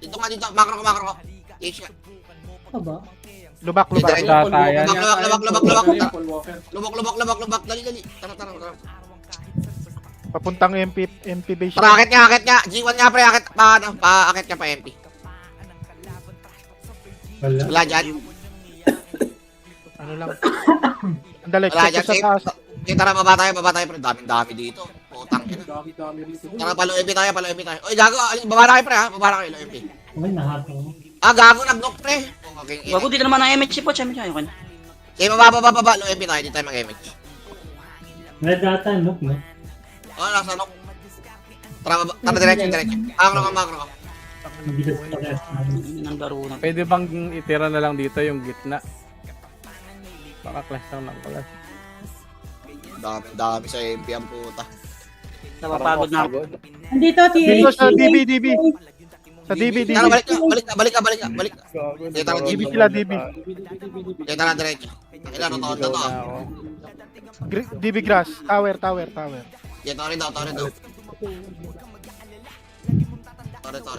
Dito nga dito. Makro ko. H nga. Ano ba? Lubak. Tatayan. Lubak. Dali. Tara. Papuntang MP base. Tara, akit nga. G1 nga, pre. Akit nga pa MP. Wala dyan. Ano lang. Andali, Wala check dyan. ko sa taas. Okay, tara, baba tayo, pre. Dami dito. Putang ina. Tara, palo MP tayo. Oy, gago. Baba na kayo, pre, ha? Baba na kayo, MP. Gago, nag-knock, pre. Okay, Bago dito naman ang MH po, champion kayo. okay, baba. Low MP tayo. Dito tayo mag-MH. Red data, no? Nasa knock. Tara, diretso. Makro ko. Nang laro na. Pwede bang itira na lang dito yung gitna? Baka clash lang pala. Dami sa MP ang puta. Napapagod na ako. Andito, Dito sa TH. DB. Sa DB. Tara, balik ka. Tara, DB sila, DB. Tara, diretso. Ilan, rotaon na to. DB grass. Tower. Tore daw. Tore,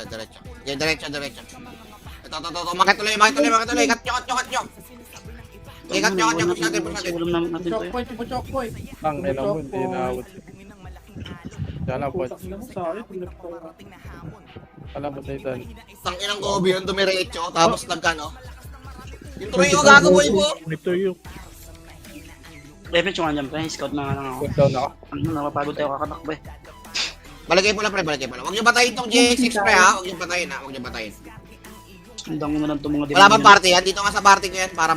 diretso. Diretso. Ito. Makit tuloy. Cut nyo. Cut nyo. Push natin. Ulam namin natin to. Ang ina mo, hindi naabot. Sana po. Alam mo tayo doon. Tang inang Kobe yung dumiretso. Tapos nagkano. Yung tuloy yung gago boy po. Ito yung. Reference yung andyan, pre. Scout na nga lang ako. Good down ako. Ano, napapagod tayo kakatakbo eh. Balikay po lang, pre. Huwag nyo batayin tong J6, pre, ha. Huwag nyo batayin. Handang mo na lang itong mga Wala bang party yan? Dito nga sa party ko yan para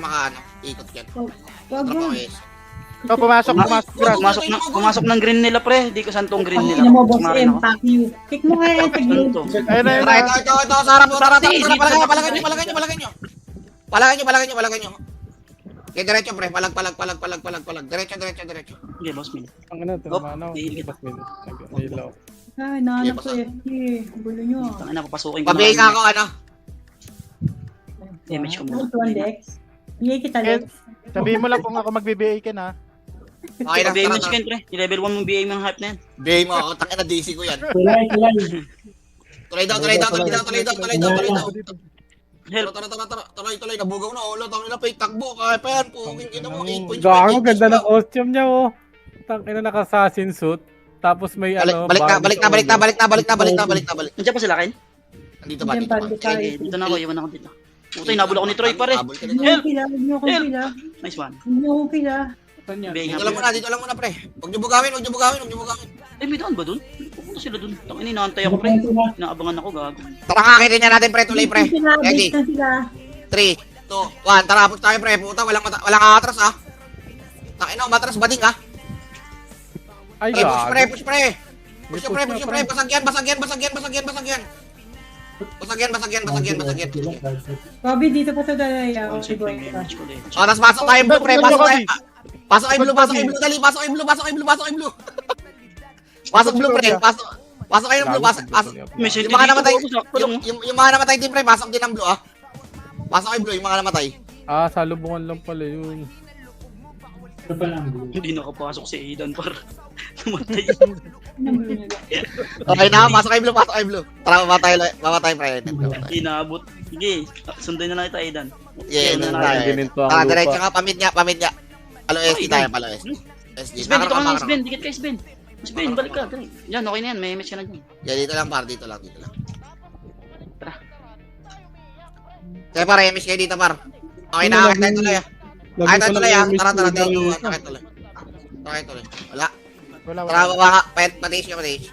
ikot yan. Wag mo. Oh, pumasok grass. Pumasok ng green nila, pre. Di ko saan tong green nila. Ano mo, boss Sumarin M, ako. pack you. Kick mo nga yan, tag Ano to? Ayun na. Tara, ito, Sarap po. Tara. Palagay nyo. Okay, diretso, pre. Palag. Diretso. Okay, boss, Mil. Ang ina, tumano. Hihigit. Mas nag-ilaw. Ay, nahanap ko FK. Gulo nyo. Tangin na, papasukin ko Pabigay nga ako, Image ko muna. Ito, Lex. Bigay kita, Lex. Sabihin mo lang kung ako mag-BBA ka na. Okay na, BA mo tara. skin, pre. I-level 1 mong BA mo ang hype na yan. Bigay mo ako. Tangin na DC ko yan. Tuloy daw. Help. Tuloy. Nabugaw na. Ulo, tangin na pa takbo. Kaya pa yan. Puging kita mo. 8 points. Gago, ganda ng costume niya, oh. Tangina naka-assassin suit. Tapos may ano, Balik na. Nandiyan pa sila, Ken? Dito ba? Okay, dito na ako. Iwan ako dito. Puta, inabol ako ni Troy, pare. Habol ka na. Huwag niyo akong pila. Nice one. Huwag niyo akong pila. BA nga, Dito lang muna, pre. Huwag niyo bugawin. Eh, may daan ba dun? Pupunta sila dun. Tangin, inaantay ako, pre. Inaabangan ako, gago. Tara, kakitin niya natin, pre. Tuloy, pre. Ready? Base na sila. 3, 2, 1. Tara, push tayo, pre. Puta, walang atras, ha. Tangina, umatras bading, ha. Ay, Push, pre. gago. Push, pre. Basagyan. Bobby, dito pa sa dalaya. Concept Sigo. ng image ko, Lex. Tapos pasok tayo, blue, pre. Pasok kay blue. Dali, pasok kay blue. Pasok blue, pre. Pasok kayo ng blue. Pasok. May Yung mga namatay, sakto lang, oh. yung mga namatay din, pre. Pasok din ng blue, ah. Pasok kay blue, yung mga namatay. Ah, salubungan lang pala yun. Hindi nakapasok si Aidan, par. Namatay. Okay na, pasok kay blue. Tara, mamatay, pre. Inaabot. Sige, sundan na lang ito, Aidan. Yeah, Sundan na tayo. lang. Gininto ang Tara, lupa. diretso nga, pamit niya. Palo SG tayo, palo SG. SG, Sben, dito ka nga, makro. Sben. Dikit ka, Sben. Sben, balik ka. Dali. Yan, okay na yan. May image ka na dyan. Yeah, dito lang, par. Dito lang. Tara. Kaya par, MSK dito, par. Okay na, akit tayo tuloy, ah. Ay, tayo tuloy ah. Tara, takay tuloy. Takay tuloy. Wala. Wala, Tara, wala. baba ka. Patiis nyo, patiis.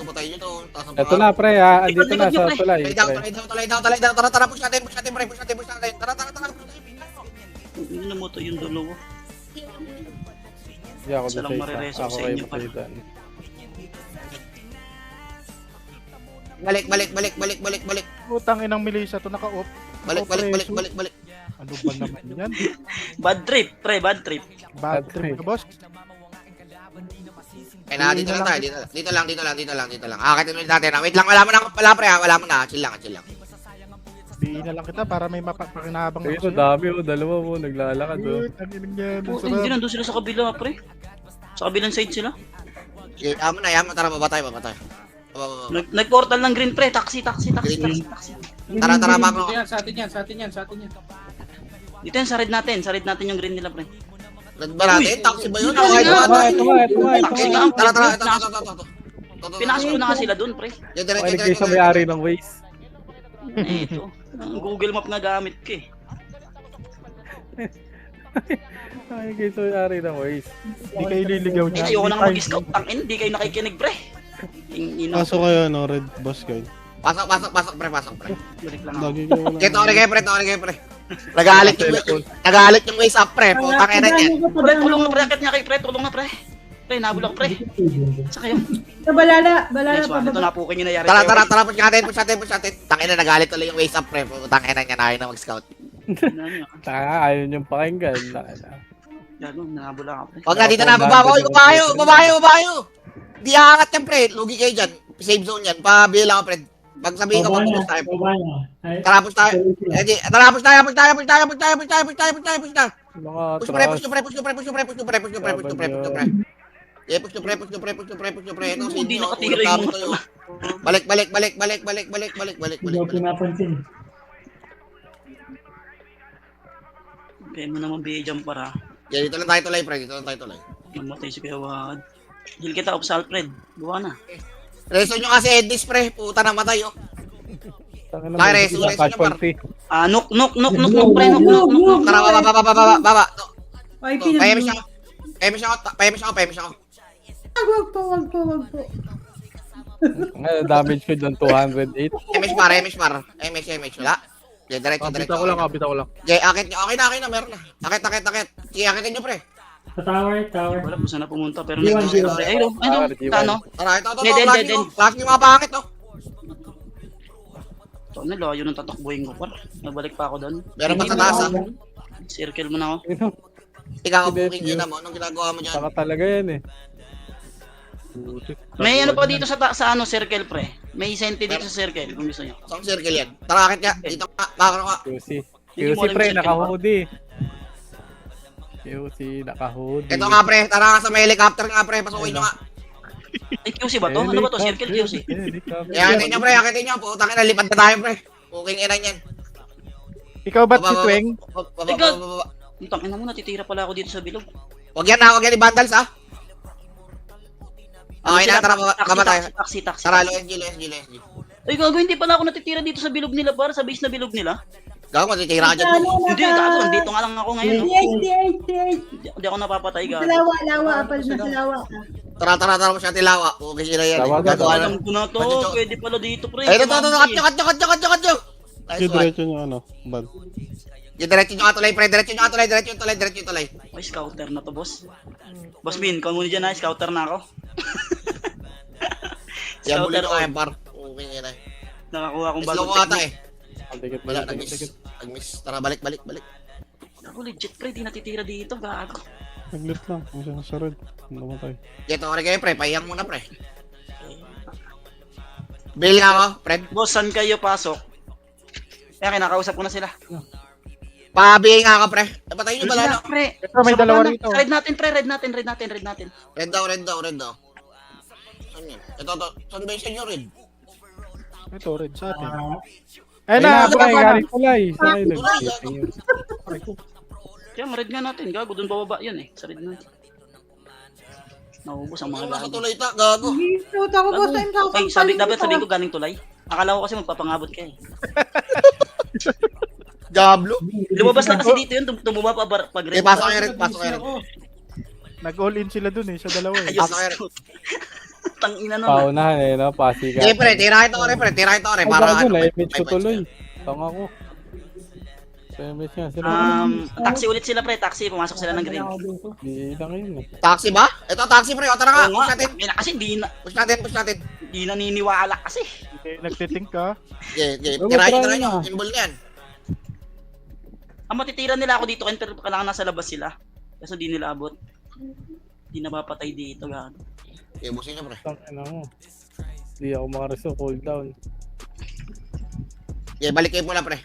Tumutay nyo to. Ito na, pre, ha. Andito Likod, na likod, sa pre. tulay. Tulay down. Tara, push natin, pre. Tara. Namuto yung dalawa. Hindi ako Isa lang doon marireso Ako sa kayo inyo, pare. papitan. Balik. Putang inang Melissa to naka-off. Balik. Ano ba naman yan? Bad trip, pre, bad trip. Bad trip na, boss. Kaya na, dito lang tayo. Dito lang. Akitin ulit natin. Wait lang, wala mo na. Chill lang. Bihin na lang kita para may mapapakinabang Ito, dami oh. Dalawa mo. Naglalakad oh. Ang inang yan. Puta, hindi nandun sila sa kabila, pre. Sa kabilang side sila. Okay, yaman. Tara, baba tayo. Baba. Nag-portal ng green, pre. Taxi. Green. Tara, bako. Sa atin yan. Dito yan, sarid natin yung green nila, pre. Nagba natin, taxi ba yun? Ito nga. Ito nga. Tara. Pinasok ko na nga sila dun, pre. Okay, nagkayo sa may-ari ng Waze. Ito. Ang Google Map nga gamit ko eh. Ay, nagkayo sa may-ari ng Waze. Hindi kayo liligaw niya. Ayoko nang mag-scout. Hindi kayo nakikinig, pre. Pasok kayo, no, Red Boss guide. Pasok, pre. Balik lang ako. Lagi kayo lang. Kaya tori kayo, pre. Nagalit yung Waze up, pre. Putang ina yan. Pre, tulong na, pre. Akit nga kayo, pre. Tulong na, pre. Pre, nabul ako, pre. Sa kayo. Balala Nice pa one. Ito na po kayo nangyari. Tara, push natin. Tangina, nagalit tuloy yung Waze up, pre. Putang ina niya, ayaw na mag-scout. Taka, ayaw niyong pakinggan. Gago, nabul ako, pre. Wag na, dito na, babayo. Di aangat yan, pre. Lugi kayo dyan. Save zone yan. Pabil ako, pre. Pag sabihin ka, push tayo. Tara, push tayo. Push tayo. Mga Push, pre. Ito, Hindi sinyo. nakatira yung mga- Balik. Kaya mo naman BA para Yeah, dito lang tayo tuloy, pre. mamatay si Kuya Wad. Gil kita up sa Alfred. Buwa na. Reso nyo kasi Edis, pre. Puta na matay, oh. Kaya reso nyo, par. Nok, pre. Nok. Tara, baba. Ay, Payamis ako. Wag po. damage ko dyan, 208. MS, wala. Yeah, diretso. Bitaw ko lang. Yeah, akit nyo. Okay na, meron na. Akit. Sige, akitin nyo, pre. Sa tower. Wala po sana pumunta pero nagdito pre. Ayun, ano? Tara, ito. Den. Last nyo mga pangit, oh. So, layo ng tatakbuhin ko par. Nabalik pa ako doon. Meron pa sa taas, ah. Circle mo na ako. Ikaw, booking yun na mo. Anong ginagawa mo dyan? Taka talaga yan eh. May ano pa dito sa ano circle pre. May sente dito sa circle kung gusto niyo. Saan circle yan? Tara, akit ka. Dito ka. Makakano ka. QC pre, naka-hoodie. Naka-hoodie. Ito nga, pre. Tara ka sa may helicopter nga, pre. Pasukin nyo nga. Ay, QC ba to? Ano ba to? Circle QC. Akitin nyo, pre. Putang ina, lipad na tayo, pre. Booking ina yan. Ikaw ba't si Tweng? Baba. Utang ina mo, natitira pala ako dito sa bilog. Wag yan i-vandals, ah. Okay na, tara, baba tayo. Taxi. Tara, low SG. Ay, gago, hindi pala ako natitira dito sa bilog nila para sa base na bilog nila. Gago, matitira ka dyan. Hindi, gago, andito nga lang ako ngayon. No? Hindi ako napapatay, gago. Lawa, apal na lawa. Tara mo siya tilawa. Okay sila yan. Tawa, Gagawa Alam ng... ko na to, pwede pala dito, pre. Ay, ito. Kat nyo. Nice one. Diretso nyo, ano, bad. Diretso nyo nga tulay, pre. Diretso yung tulay. Ay, scouter na to, boss. Boss Min, kung muna dyan na, scouter na ako. Yan, muli Scouter ko on. kaya, par. Okay yan eh. Nakakuha akong Slow bagong ko ata technique. eh. Wala, nag-miss. Tara, balik. Ako legit, pre, di natitira dito, gago. Naglit lang, kung siya sa red. Namatay. Ito ka rin kayo, pre. Pahiyang muna, pre. Bail nga ako, pre. Boss, saan kayo pasok? Kaya kinakausap ko na sila. Pabihin nga ako, pre. Napatayin nyo ba lalo? Pre, Ito, may sa dalawa baba na. rito. Red natin. Red daw. Saan yun? Ito. Saan ba yung senyor, Red? Ito, red sa atin. Ayun na, pre, galing tulay. Saan kayo Tulay, nag-shooting? Kaya ma-red nga natin, gago, dun bababa yun eh. Sa red natin. Naubos ang mga Yung nasa gago. tulay ta, gago. Ito ako, boss. Time sa Ay, dapat sabihin ko galing tulay. Akala ko kasi magpapangabot ka eh. Diablo. Lumabas lang kasi dito yun, tumuma pa pag Eh, pasok kayo rin, pasok kayo rin. Nag-all in sila dun sa dalawa eh. Ayos. Pasok kayo rin. Tangina nun. Paunahan eh, no? Pasikat. Sige, pre, tirahin to, pre. Tirahin to, pre. Ay, Para gago, ano, na-image ko may tuloy. Tanga ko. Sa image nga sila. Taxi ulit sila pre, taxi, pumasok sila ng green. Di lang yun eh. Taxi ba? Ito, taxi, pre. O, tara nga. Oo Push nga, natin. kasi Push natin, push natin. di naniniwala kasi. Nagtitink ka. Okay, Bro, tirahin try nyo. na. Inball yan. Ang matitira nila ako dito, pero kailangan nasa labas sila. Kasi di nila abot. Di napapatay dito, gano. Okay, busin nyo, pre. Tangina mo. Di ako makareso, cool down. Okay, balik kayo pula, pre.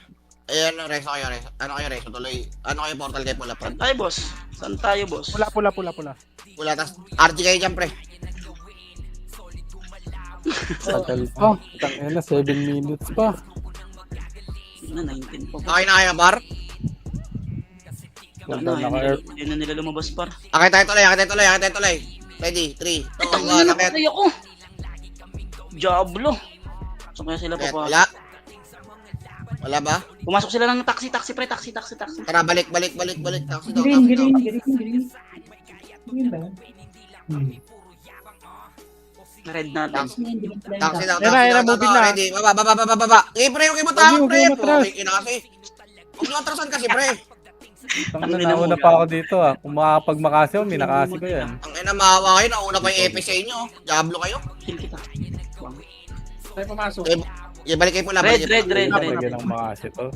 Ayan, reso kayo, reso. Ano kayo, reso? Tuloy. Ano kayo, portal kayo pula, pre. Saan tayo, boss? Saan tayo, boss? Pula. Pula, tas RG kayo dyan, pre. Tagal pa. Tangina, 7 minutes pa. Na, 19 po. Okay na kayo, bar? Wala na ka-air. Yun na nila lumabas par. Okay, tayo tuloy. Ready, 3, 2, 1, akit. Ay ako! Diablo! Saan kaya sila Akit, papasok? wala. Wala ba? Pumasok sila ng taxi pre, taxi. Tara, balik. Taxi daw, Green, taxi daw. green. Green ba? Red natin. Taxi daw, Era, moving na. ready. Baba. Eh, pre, huwag mo tawag, pre. Huwag mo atras. Okay, kasi. Huwag nyo atrasan kasi, pre. Tangina, nauna pa ako dito ah. Kung makapagmakasi ako, minakasi ko yan. Ang ina, maawa kayo. Nauna pa yung EP sa inyo. Diablo kayo. Kill kita. Tayo pumasok. Okay, balik kayo pula. Red. Lagyan ng makasi to.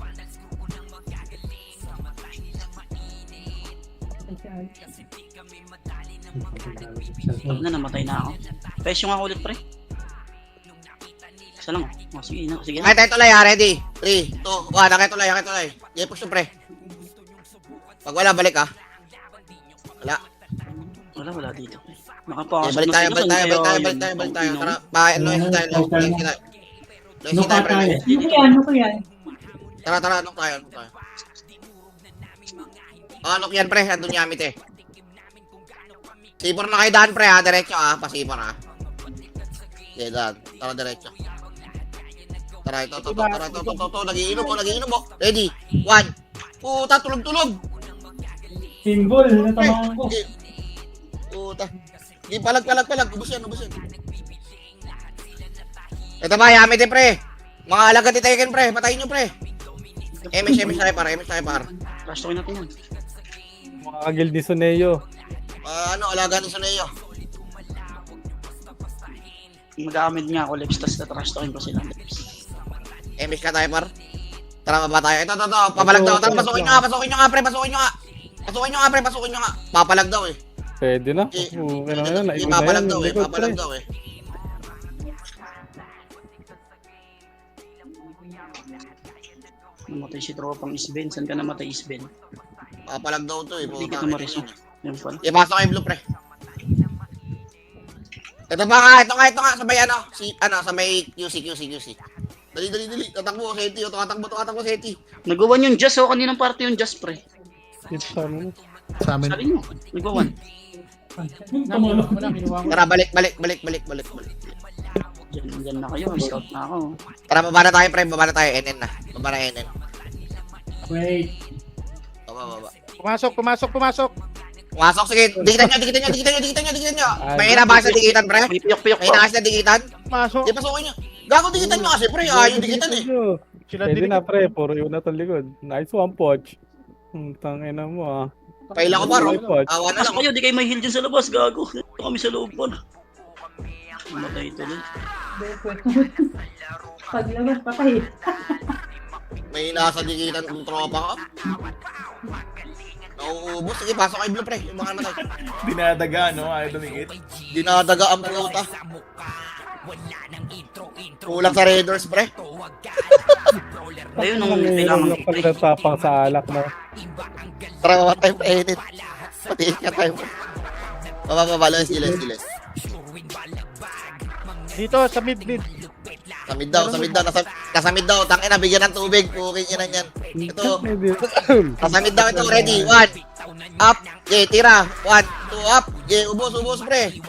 Na, namatay na ako. Pesyo nga ulit pre. Isa lang oh. Oh, sige na. Okay, tayo tuloy, ha. Ready. 3, 2, 1. Akit tuloy. Okay, push to, pre. Pag wala, balik, ha. Wala. Wala dito. Okay, Nakapasok balik tayo. Tara, noise tayo. Noise tayo, pre. Ano ko yan? Tara, anok tayo. Anok yan, pre. Andun yamit eh. Sipor na kayo daan, pre, ha. Diretso, ha. Pasipor, ha. Okay, daan. Tara, diretso. Tara, ito. Nagiinom mo. Ready? 1. Puta, tulog. Symbol, natamaan ko. Puta. Hindi, palag. Ubus yan. Ito ba, yamit eh, pre. Mga alaga titeken, pre. Patayin nyo, pre. MS tayo par. Trash talkin natin yan. Mga kagil ni Soneo. Alaga ni Soneo. Mag-aamid nga ako lips, tas na-trash talkin ko sila lips. MS ka tayo, par. Tara, baba tayo. Ito. Papalag daw. Tara, pasukin nyo nga, pre. Pasukin nyo nga. Papalag daw, eh. Pwede na. Okay. Okay na yun. Naikot na Papalag yan. daw, eh. Likod, pre. Namatay si tropang Isben. Saan ka namatay Isben? Papalag daw to, eh. Hindi Puta. kita mariso. Yan pala. Ipasok kayo blue, pre. Ito nga. Sa may sa may QC. Dali. Tatakbo, Seti. Tatakbo, Seti. Nagawan yung Jazz oh. Kaninang party yung Jazz pre. Ito mo. Sa amin. Sabi nyo. Nagawan. Tara, balik. Diyan na kayo. Scout na ako. Tara, baba na tayo, pre. NN na. Baba na NN. Wait. Baba. Pumasok. Pumasok, sige. Dikitan nyo. May inabas na dikitan, pre. May piyok-piyok May inabas na dikitan. Pumasok. Di, pasukin nyo. Gago, dikitan nyo kasi, pre. Yung dikitan, eh. Sila Pwede din. na pre, puro yun na itong likod. Nice one, Poch. Tangina mo ah. Paila ko, paro. Poch. Awa na Pasok lang. kayo. Di kayo may heal dyan sa labas. Gago. Ito kami sa loob po. Matay ito din. Paglabas patay. May nasa dikitan kung tropa ko. Nauubos. Sige, pasok kayo, blue, pre. Yung mga namatay. Dinadaga, no? Ayaw dumingit. Dinadaga ang puta. Kulang sa Raiders, pre. Ayun ang kailangan Yung pagtatapang sa alak na. Tara, baba tayo, pre. Patiin ka tayo. Baba. Let's go. Dito, sa mid. Sa mid daw. Nasa mid daw. Tangina, bigyan ng tubig. Puking ina yan. Ito. Nasa mid daw ito. Ready? 1. Up. Okay, tira. 1, 2, up. Okay, ubos, pre.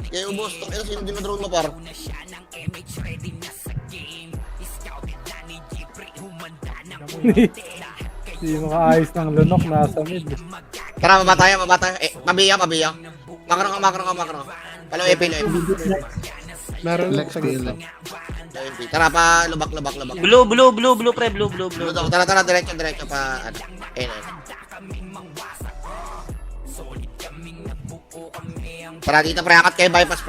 Okay, ubos. Ito, sino dinadrone mo, par? Hindi makaayos ng lunok, nasa mid. Tara, maba tayo. Mabiya. Makro ka. Palo EP. Meron lang sa gilid. Tara pa, lubak. Blue, pre, blue. Tara, diretso pa, ano. Tara dito, pre, angat kayo bypass.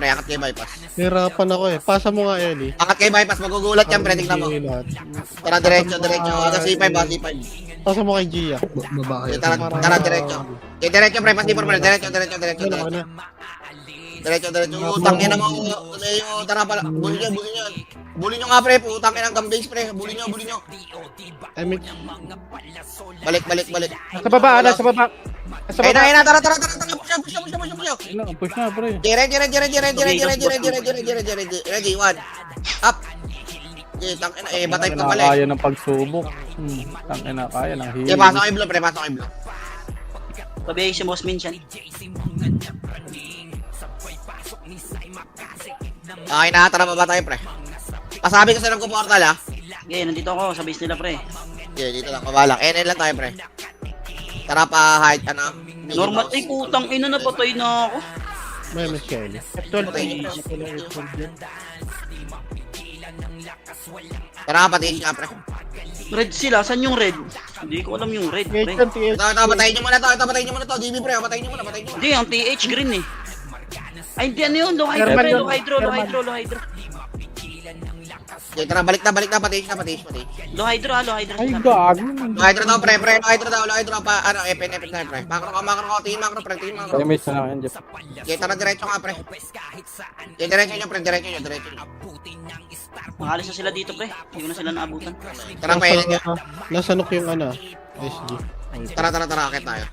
Hirapan ako eh. Pasa mo nga, Ellie. Angat kayo bypass, magugulat yan, pre, tignan mo. Tara, diretso. Ito, C5. Pasa mo kay Gia. Tara, diretso. Diretso, pre, pas di pre, diretso. Diretso. Utangin na mo. Tara pala. Bully nyo nga, pre. Utangin ang gambase, pre. Bully nyo. Balik. Sa baba. Ayun na. Tara. Push. Push na, pre. Ready. Ready, one. Up. Okay, tangin na. Batay pa pala. Kaya ng pagsubok. Tangin na, kaya ng healing. Pasok kayo blue, pre. Pabiyay si Boss Min siya. Okay na, tara baba tayo, pre. Pasabi ko sa ng portal, ha. Okay, nandito ako sa base nila, pre. Okay, dito lang, mabalak. NN lang tayo, pre. Tara pa, height, ano. Normal, ay putang ina, napatay na ako. May miss ka, Ellie. F12 Tara, patiin ka, pre. Red sila, saan yung red? Hindi ko alam yung red, pre. TH. Ito, patayin nyo muna to. DB, pre, patayin nyo muna. Hindi, ang TH green eh. Ay, hindi ano yun, low Thermal yun. hydro. Okay, tara, balik na, patiin. Low hydro Ay, sila. gago. Low hydro daw, pre, low hydro pa, ano, FN na, pre. Makro ka, tingin makro. Damage na lang yan, Jeff. Okay, tara, diretso nga, pre. Okay, diretso nyo. Makalis na sila dito, pre. Hindi ko na sila naabutan. Tara, painin nyo. Nasa nok yung ano, SG. Tara, akit tayo.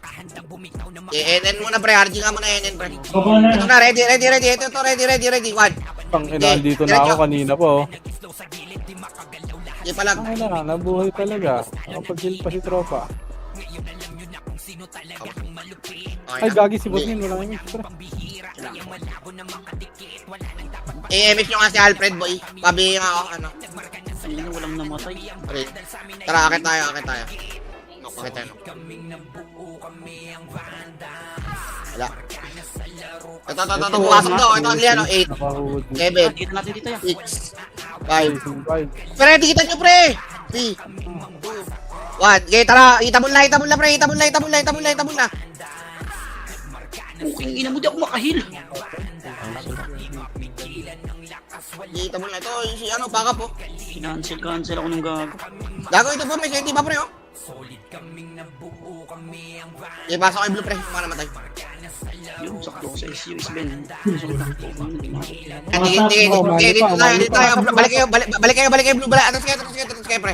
NN muna, pre, RG nga muna, NN, pre. Ito na, ready. Ito, ready. One. Pang ina, dito na ako kanina po. Okay, palag. Ay na, nabuhay talaga. Nakapag-heal pa si tropa. Ay, gagi si Bosmin, wala nang extra. I-MS nyo nga si Alfred, boy. Pabi nga ako, ano. Ayun, walang namatay. Pre. Tara, akit tayo. Akit tayo. Wala. Ito, pumasok daw. Ito, ano, 8, Nakahud. 7, Dito natin dito yan. 6, 5. 5. Pre, tikitan nyo, pre! 3, 2, 1. Okay, tara. Itabol na, pre. Itabol na. Puking ina mo, di ako makahil. Itabol na. Ito, si ano, baka po. Cancel ako nung gago. Gago, ito po, may safety pa, pre, oh. Okay, pasok kayo blue, pre. Para namatay. Yun, sakto ko sa SUS, Ben. Dito tayo. Balik kayo, blue. Atras kayo, pre.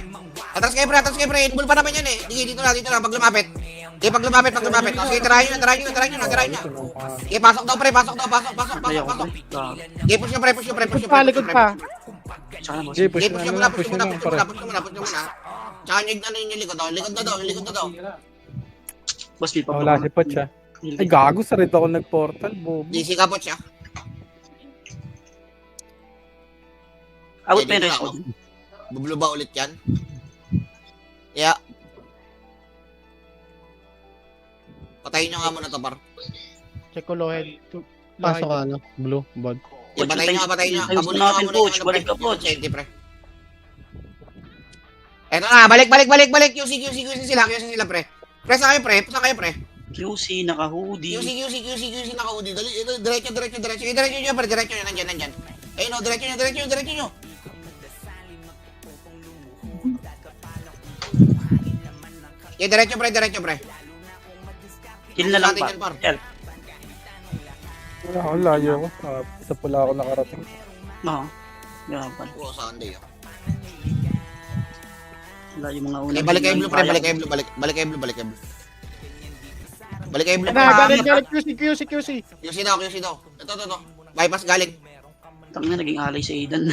Atras kayo, pre. Inbul pa naman yan, eh. Dito na, pag lumapit. Okay, pag lumapit. Okay, tirahin nyo. Okay, pasok daw, pre. Pasok. Okay, push nyo, pre. Palikod pa. Okay, push Okay, na muna, push nyo muna. Tsaka nyo yung likod na daw. Boss, may Wala si Pot siya. Ay, gago, sa red ako nag-portal, bobo. DC ka po siya. Out pa yung rest. Bublo ba ulit yan? Yeah. Patayin nyo nga muna to, par. Check ko low head. Pasok ka, ano, blue, bud. Patayin nyo. Ayos Kabulin na nyo nga natin, muna coach. yung Balik ka, coach. pre. Eto na, balik. QC sila, pre. Press na kayo, pre. QC, naka-hoodie. QC, naka-hoodie. Dali, ito, diretso. Diretso nyo, pre. Diretso nyo, nandyan. Ayun, no, diretso nyo. Okay, diretso, pre. Heal na lang Natin pa. yan, par. Help. Wala ako, layo ko. Sa pula ako nakarating. Oo. Ganun pa. Oo, Sunday. Wala yung mga unang. Okay, balik kayo blue, pre. Balik kayo blue. Balik kayo blue. Galing QC. QC daw. Ito. Bypass galing. Tangina, naging alay si Aidan.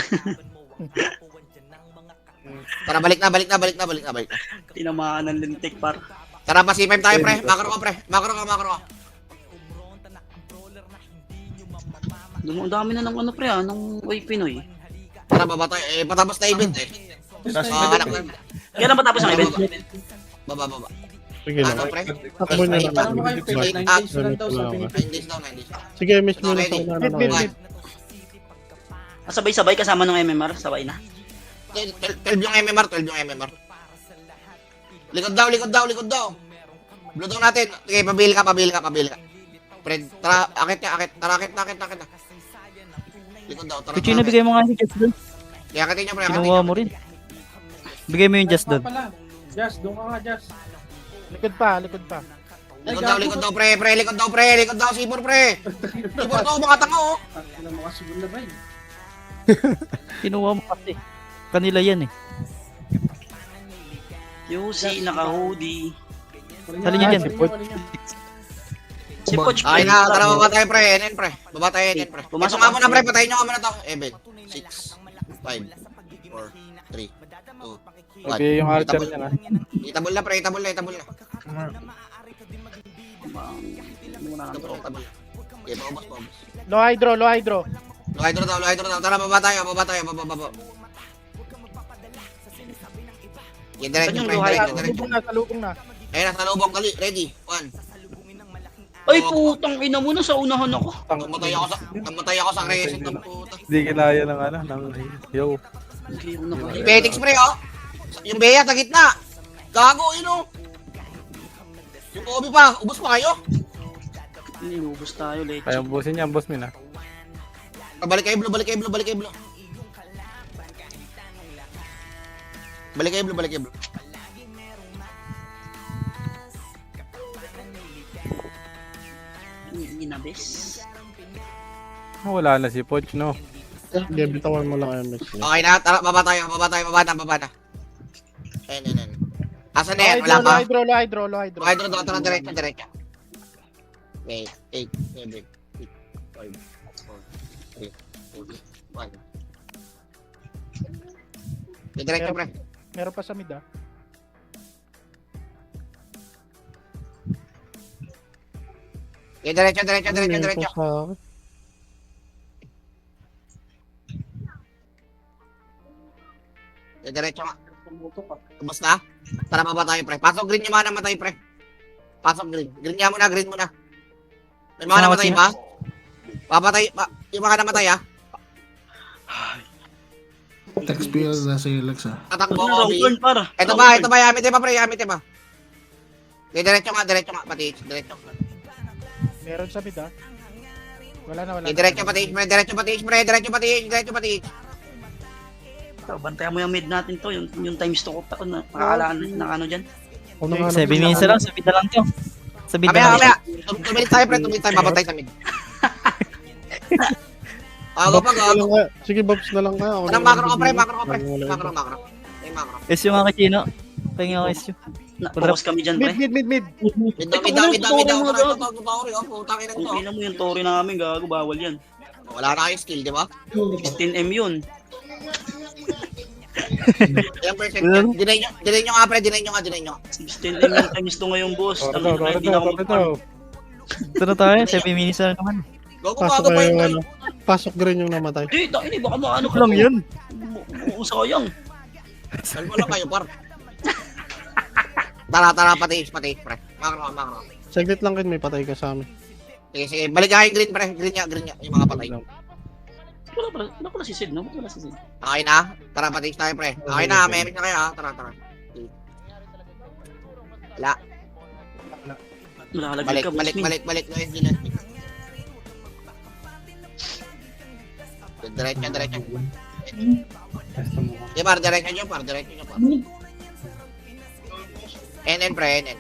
Tara, balik na. Tinamaan ng lintik, par. Tara, pa C5 tayo, pre. Makro ka. Ang dami na ng ano, pre, ng Way Pinoy. Tara, baba tayo. Patapos na event, eh. Anak na. Kailan matapos ang event? Baba, baba. Sige lang. Ano, pre? Takbo nyo lang. Paano kayo pwede? 9 days na lang daw sabi ni 9 days daw, 9 days. Sige, miss mo na Okay, sa Mid, mid, mid. Sabay-sabay kasama ng MMR, sabay na. 12 yung MMR, 12 yung MMR. Likod daw, likod daw, likod daw. Blue daw natin. Okay, pabili ka, pabili ka, pabili ka. Fred, tara, akit niya, akit. Tara, akit na, akit na, akit na. Likod daw, tara. Kuchi, nabigay mo nga si Just doon. Kaya akitin niya, pre, akitin Kinuha niya. mo rin. Bigay mo yung Just doon. Just, doon ka nga, Just. Likod pa, likod pa. Likod daw, pre, pre, likod daw, pre, likod daw, sipor, pre. Sipor daw, mga tanga, oh. Ano mo kasi na ba eh? Kinuha mo kasi. Kanila yan eh. QC, naka-hoodie. Sali niyo dyan. Si Coach Ay na, tara, baba tayo, pre, NN, pre. Baba tayo, NN, pre. Pumasok Pumasok nga ka. muna, pre, patayin nyo nga muna to. 7, 6, 5, 4, 3, 2, 1. Okay, yung altar niya na. Itabol na, pre, itabol na, itabol na. Muna lang to. Itabol na. Okay, paubos, paubos. Low hydro, low hydro. Low hydro daw. Tara, baba tayo, baba. Yan, Saan diretso, yung pre, low hydro? diretso. Salubong na, salubong na. Ayun, nasa lubong, kali, ready, 1. Ay, putang ina mo na sa unahan ako. Namatay ako sa crescent ng puta. Hindi kinaya ng ano, ng yo. Okay, una pa. Betix, pre, oh. Yung Bea, sa gitna. Gago, yun, oh. Yung Kobe pa, ubos pa kayo. Inubos tayo, leche. Kaya busin niya, boss min ah. Balik kayo, blue, balik kayo, blue, balik kayo, blue. Balik kayo, blue, balik kayo, blue. Inabes. Wala na si Poch, no? Sige, bitawan mo lang yung miss niya. Okay na, tara, baba na. Ayun. Asan na yan? Low Wala pa? hydro, low hydro, low hydro. Okay, doon, tara, diretso. Okay, 8, 7, 8, 5, 4, 3, 2, 1. Diretso, pre. Meron pa sa mid ah. Okay, diretso. Ano sa akin? Okay, diretso nga. Ubos na? Tara, baba tayo, pre. Pasok green yung mga namatay, pre. Pasok green. Green niya muna, green muna. May mga namatay ba? Papatay, yung mga namatay, ah. Text pills na sa Helix ah. Tatakbo Wrong ko, turn, para. Ito ba, yamite pa, pre, yamite pa. Okay, diretso nga, pati, diretso. Meron sa mid ah. Wala na, wala Okay, na. diretso pati. Ito, bantayan mo yung mid natin to, yung times 2 ko pa, nakakalaan ng ano dyan. 7 minutes na lang, sa mid na lang to. Sa mid na lang. Mamaya. Tumilit tayo, pre, babantay sa mid. Ako pa, gago. Sige, Bobs na lang ka. Anong macro ko, pre, macro. May macro. SU nga kay Chino. Pahinga ako SU. Focus kami dyan, pre. Mid. Mid daw. Putang ina Kung to. ina mo yung tori namin, gago, bawal yan. Wala na kayong skill, di ba? 16M yun. Ilang percent yan? Deny nyo nga, pre, deny nyo. 16M yung times 2 ngayon, boss. Tara Hindi na ako daw. Ito na tayo, 7 minutes na naman. Gogo, Pasok bago pa na yun. yung ano. Pasok green yung namatay. Di, ini baka maano ka. Lang yun. Sayang. Saan mo lang kayo, par? Tara, pati, pre. Macro. Saglit lang kin, may patay ka sa amin. Sige, balik ka yung green, pre. Green niya, yung mga patay. Wala pala si Sid, no? Wala si Sid. Okay na? Tara, pati tayo, pre. Okay na, may na kayo, ha? Tara. Wala. Malalagay ka, boss. Balik. Diretso. Di par, diretso nyo, par. NN, pre, NN.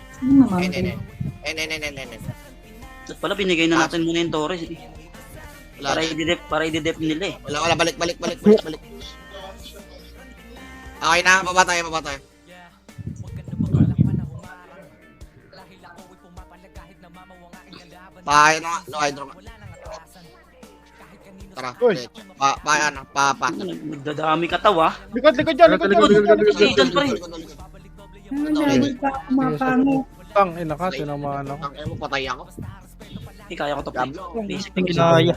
At pala, binigay na natin muna yung Torres. Wala. Para i-dep nila eh. Wala, balik. Okay na, baba tayo. Paano nga, no hydro nga. Tara, diretso. Nagdadami ka taw, ah. Likod dyan. Season pa rin. Hindi pa ako mapango. Tang, ina ka, tinamaan ako. Ang mo, patay ako. Kaya ko to. Basic. Hindi kinaya.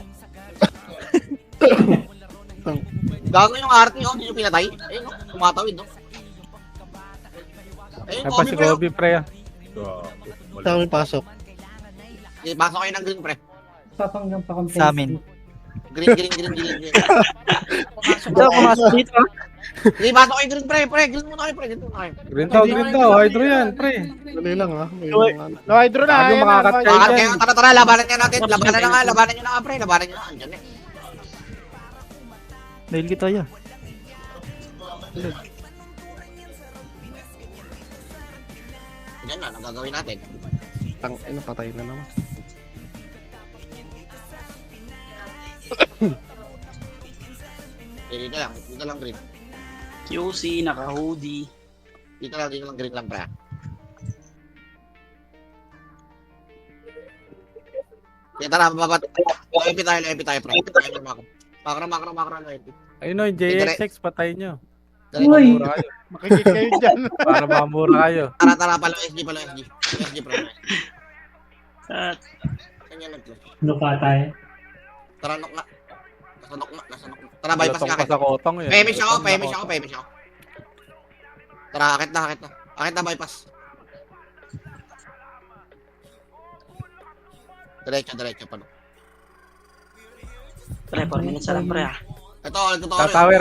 Gago yung arte, oh, hindi nyo pinatay. Ayun, tumatawid, no? Ayun, Ay pa si pre. Oh. Kobe, pre. Sa amin pasok. Okay, pasok kayo ng green, pre. Papanggang pa kong Sa amin. Green. Ito, pumasok dito ah. Sige, pasok kayo green, pre. Green muna kayo, pre. Green muna kayo. Green daw. Hydro yan, pre. Dali lang ha. May mga ano. No, hydro na. Bago Ayan na. makakat kayo Bakit dyan. kayo? Tara, labanan niya natin. Labanan na nga, pre. Labanan nyo na. Andyan eh. Dahil kita yan. Yan na, ang gagawin natin. Tangina, patay na naman. Dito lang green. QC, naka-hoodie. Dito lang green lang, pre. Kaya tara, babat. Loepi tayo, pre. Makro, loepi. Ayun o, yung JXX, patay nyo. Uy! Mura kayo. Makikit kayo dyan. Para mamura kayo. Tara, palo SG, pre. At Kanya naglo. Ano pa tayo? Tara, nok na. Nasa nok. Tara, bypass Malutong ka. pa sa kotong yun. Pemish ako. Malutong na kotong. Tara, akit na. Akit na, bypass. Diretso, palo. pre, 4 minutes na lang pre ah. Ito. Tatower.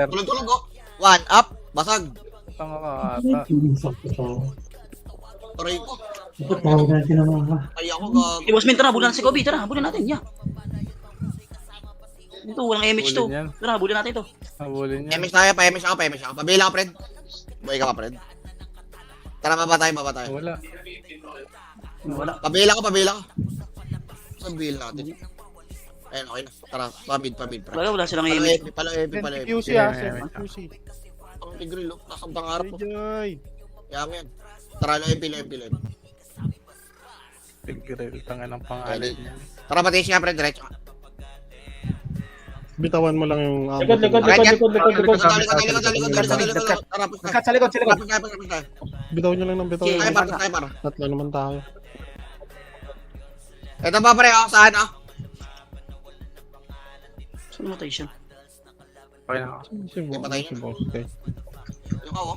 Tulog ko. 1, up, basag. Kotong ako ata. Tuloy ko. Tawag natin ang mga. Ay, ako gag. Boss Min, tara, bulan si Kobe. Tara, bulan natin. Yeah. Ito, walang MH to. Bulin yan. Tara, bulan natin to. Habulin niya. Pemish ako. Pabila ka, Fred. Boy ka pa, Fred. Tara, baba tayo. Wala. Wala. Pabila ka. Saan bill natin? Ayun, okay na. Tara, pamid, pre. Wala silang Palo MH. epi. QC ah. QC. Ang tigril, oh. Nasang pangarap ko. Joy. Yaman yan. Tara, lo epi. Tigreal, tanga ng pangalan niya. Tara, batis nga, pre. Diretso ka. Bitawan mo lang yung amo. Likod. Likod. Tara, push na. Sa likod. Push tayo. Bitaw nyo lang ng bitaw. Okay. Tayo, para. Tatlo naman tayo. Ito ba, pre? Ako saan, oh? Saan namatay siya? Okay na. patay Si boss. Okay. Yung ako.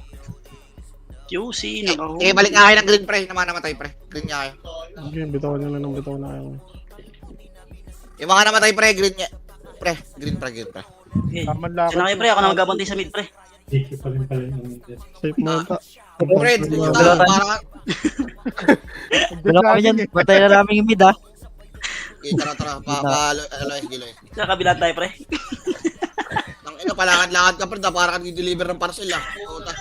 QC, naka-hoodie. Sige, balik nga kayo ng green, pre. Namatay, pre. Green niya kayo. Yun, bitawan nyo lang ng bitaw na ayaw. Yung mga namatay, pre. Green niya. Pre. Green, pre. Okay. Taman lang. Saan na kayo pre? Ako na magbabantay sa mid pre. Safe mo ata. Pre, parang... Wala kami yan. Batay na namin yung mid ah. Okay, tara. LSG. Sa kabila tayo pre. Ang ina, palakad-lakad ka, pre. Para ka deliver ng parcel, ah. Puta.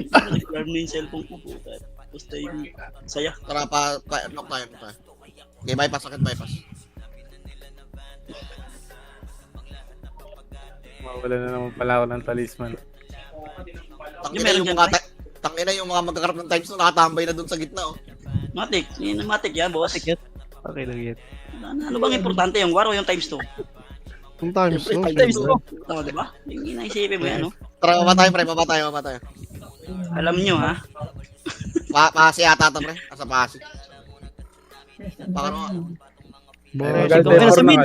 Nag-alarm na yung cellphone ko. Puta. Basta yung saya. Tara, knock tayo. Okay, bypass. Mawala na naman pala ako ng talisman. Tangina yung mga magkakarap ng times na nakatambay na dun sa gitna, oh. Matik. Yun ang matik yan, boss. Okay lang yan. Ano bang importante? Yung war o yung times 2? Kung times no. Times two. Oo, diba? Yung inaisipin mo yan, no? Tara, baba tayo. Alam nyo, ha? Pasi ata to, pre. Nasa pasi. Baka no. Nasa mid.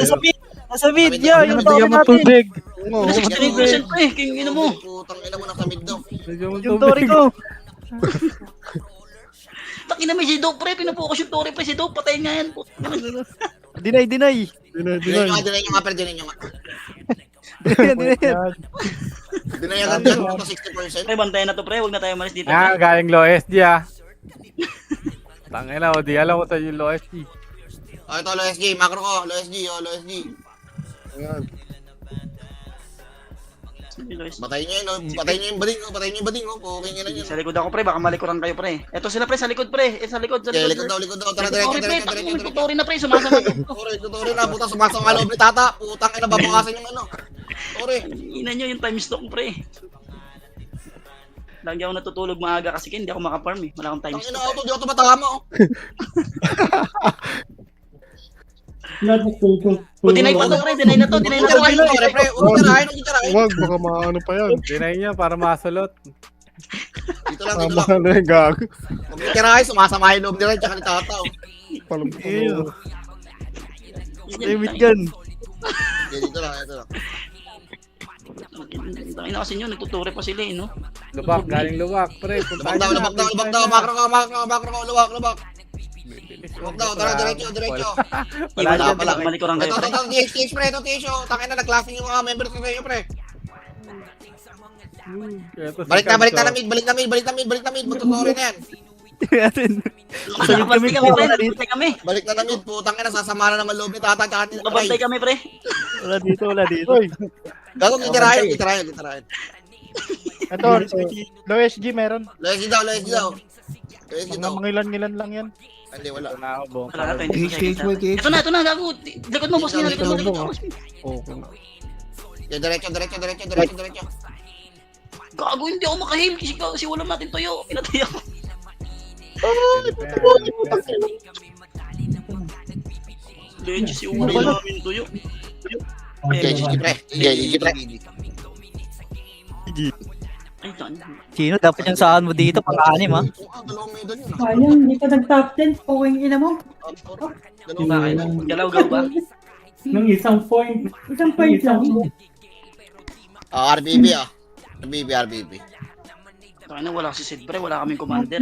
Nasa mid. Yeah, yung Bigyan tao mo natin. tubig. Nasa 63% pre. King ina mo. Putang ina mo nasa mid daw. Bigyan mo Yung tori tubig. ko. Takina may si Dope pre. Pinupokus yung Tori pre. Si Dope, patayin nga yan. Deny. Dinay. Dinay nyo nga, pre. Dinay nyo nga. Dinay agad dyan. Ito 60%. Pre, bantayan na to pre. Huwag na tayo malis dito. Ah, galing low SD ah. Tangina, o di alam ko sa yung low SD. Oh, ito, low SG. Macro ko. Low SG. Ayan. Batayin nyo yun, oh. Batayin nyo yung bading, oh. Okay nyo na yun. Sa likod ako pre. Baka malikuran kayo pre. Eto sila pre. Sa likod pre. Sa likod. Okay, likod daw. Tara, diretso. Tori na pre. Sumasama. Tutori na, puta. Sumasang nga loob ni tata. Putang ina, babukasan yung ano. Tutori. Ina nyo yung time stock pre. Lagi ako natutulog maaga kasi hindi ako makaparm eh. Wala akong time Ang ina, stock. di ako matama, oh. Deny pa to pre. Deny na to. Pre. Huwag tirahin. Wag, baka maano pa yan. Dinay niya para masulot. Dito lang. Tama na yung gago. Huwag tirahin, sumasama yung loob nila, tsaka ni tata, oh. Palumpang. Limit yan. Okay, dito lang. Tangina kasi nyo. Nagtuturi pa sila eh no. Lubak, galing lubak, pre. Lubak daw, lubak daw, lubak daw. Makro ka, lubak, lubak. Lubak daw, tara, diretso. Wala, pala. malikuran kayo, pre. Ito, TH, pre, ito, TH. Tangin na, nag-classing yung mga members ko sa'yo, pre. Balik na mid. Magtutuloy na yan. Bantay kami, pre. Bantay kami. Balik na mid, putang ina, sasama na naman loob ni Tata, tsaka ni Bantay kami, pre. Wala dito. Gago, kitirahin. Ito, low SG meron. Loyalty daw. Mga ilan lang yan. Hindi, wala. Ito na ako, bong. Wala na, 20 seconds. Ito na, gago. Likod mo, boss nila. Likod mo. Okay. Diretso. Gago, hindi ako makahim kasi wala natin tuyo. Pinatay ako. Legis yung wala namin tuyo. GG, pre. Ay, tan. Chino, dapat yung saan mo dito, pang-anim ha. Dalawang medal yun. Sayang, hindi ka nag-top 10. Pawing ina mo. Dalawang Galaw-gaw ba? Nung isang point lang. RBB. Kaya na wala si Sid, pre. Wala kaming commander.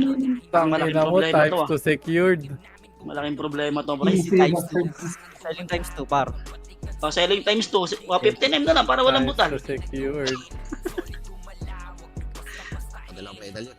Tangina Malaking mo, problema to, types 2 secured. Malaking problema to, pre. Times 2. Selling times 2, par. Selling times 2. 15M na lang para walang butal. Types 2 secured. Dalawang medal yun.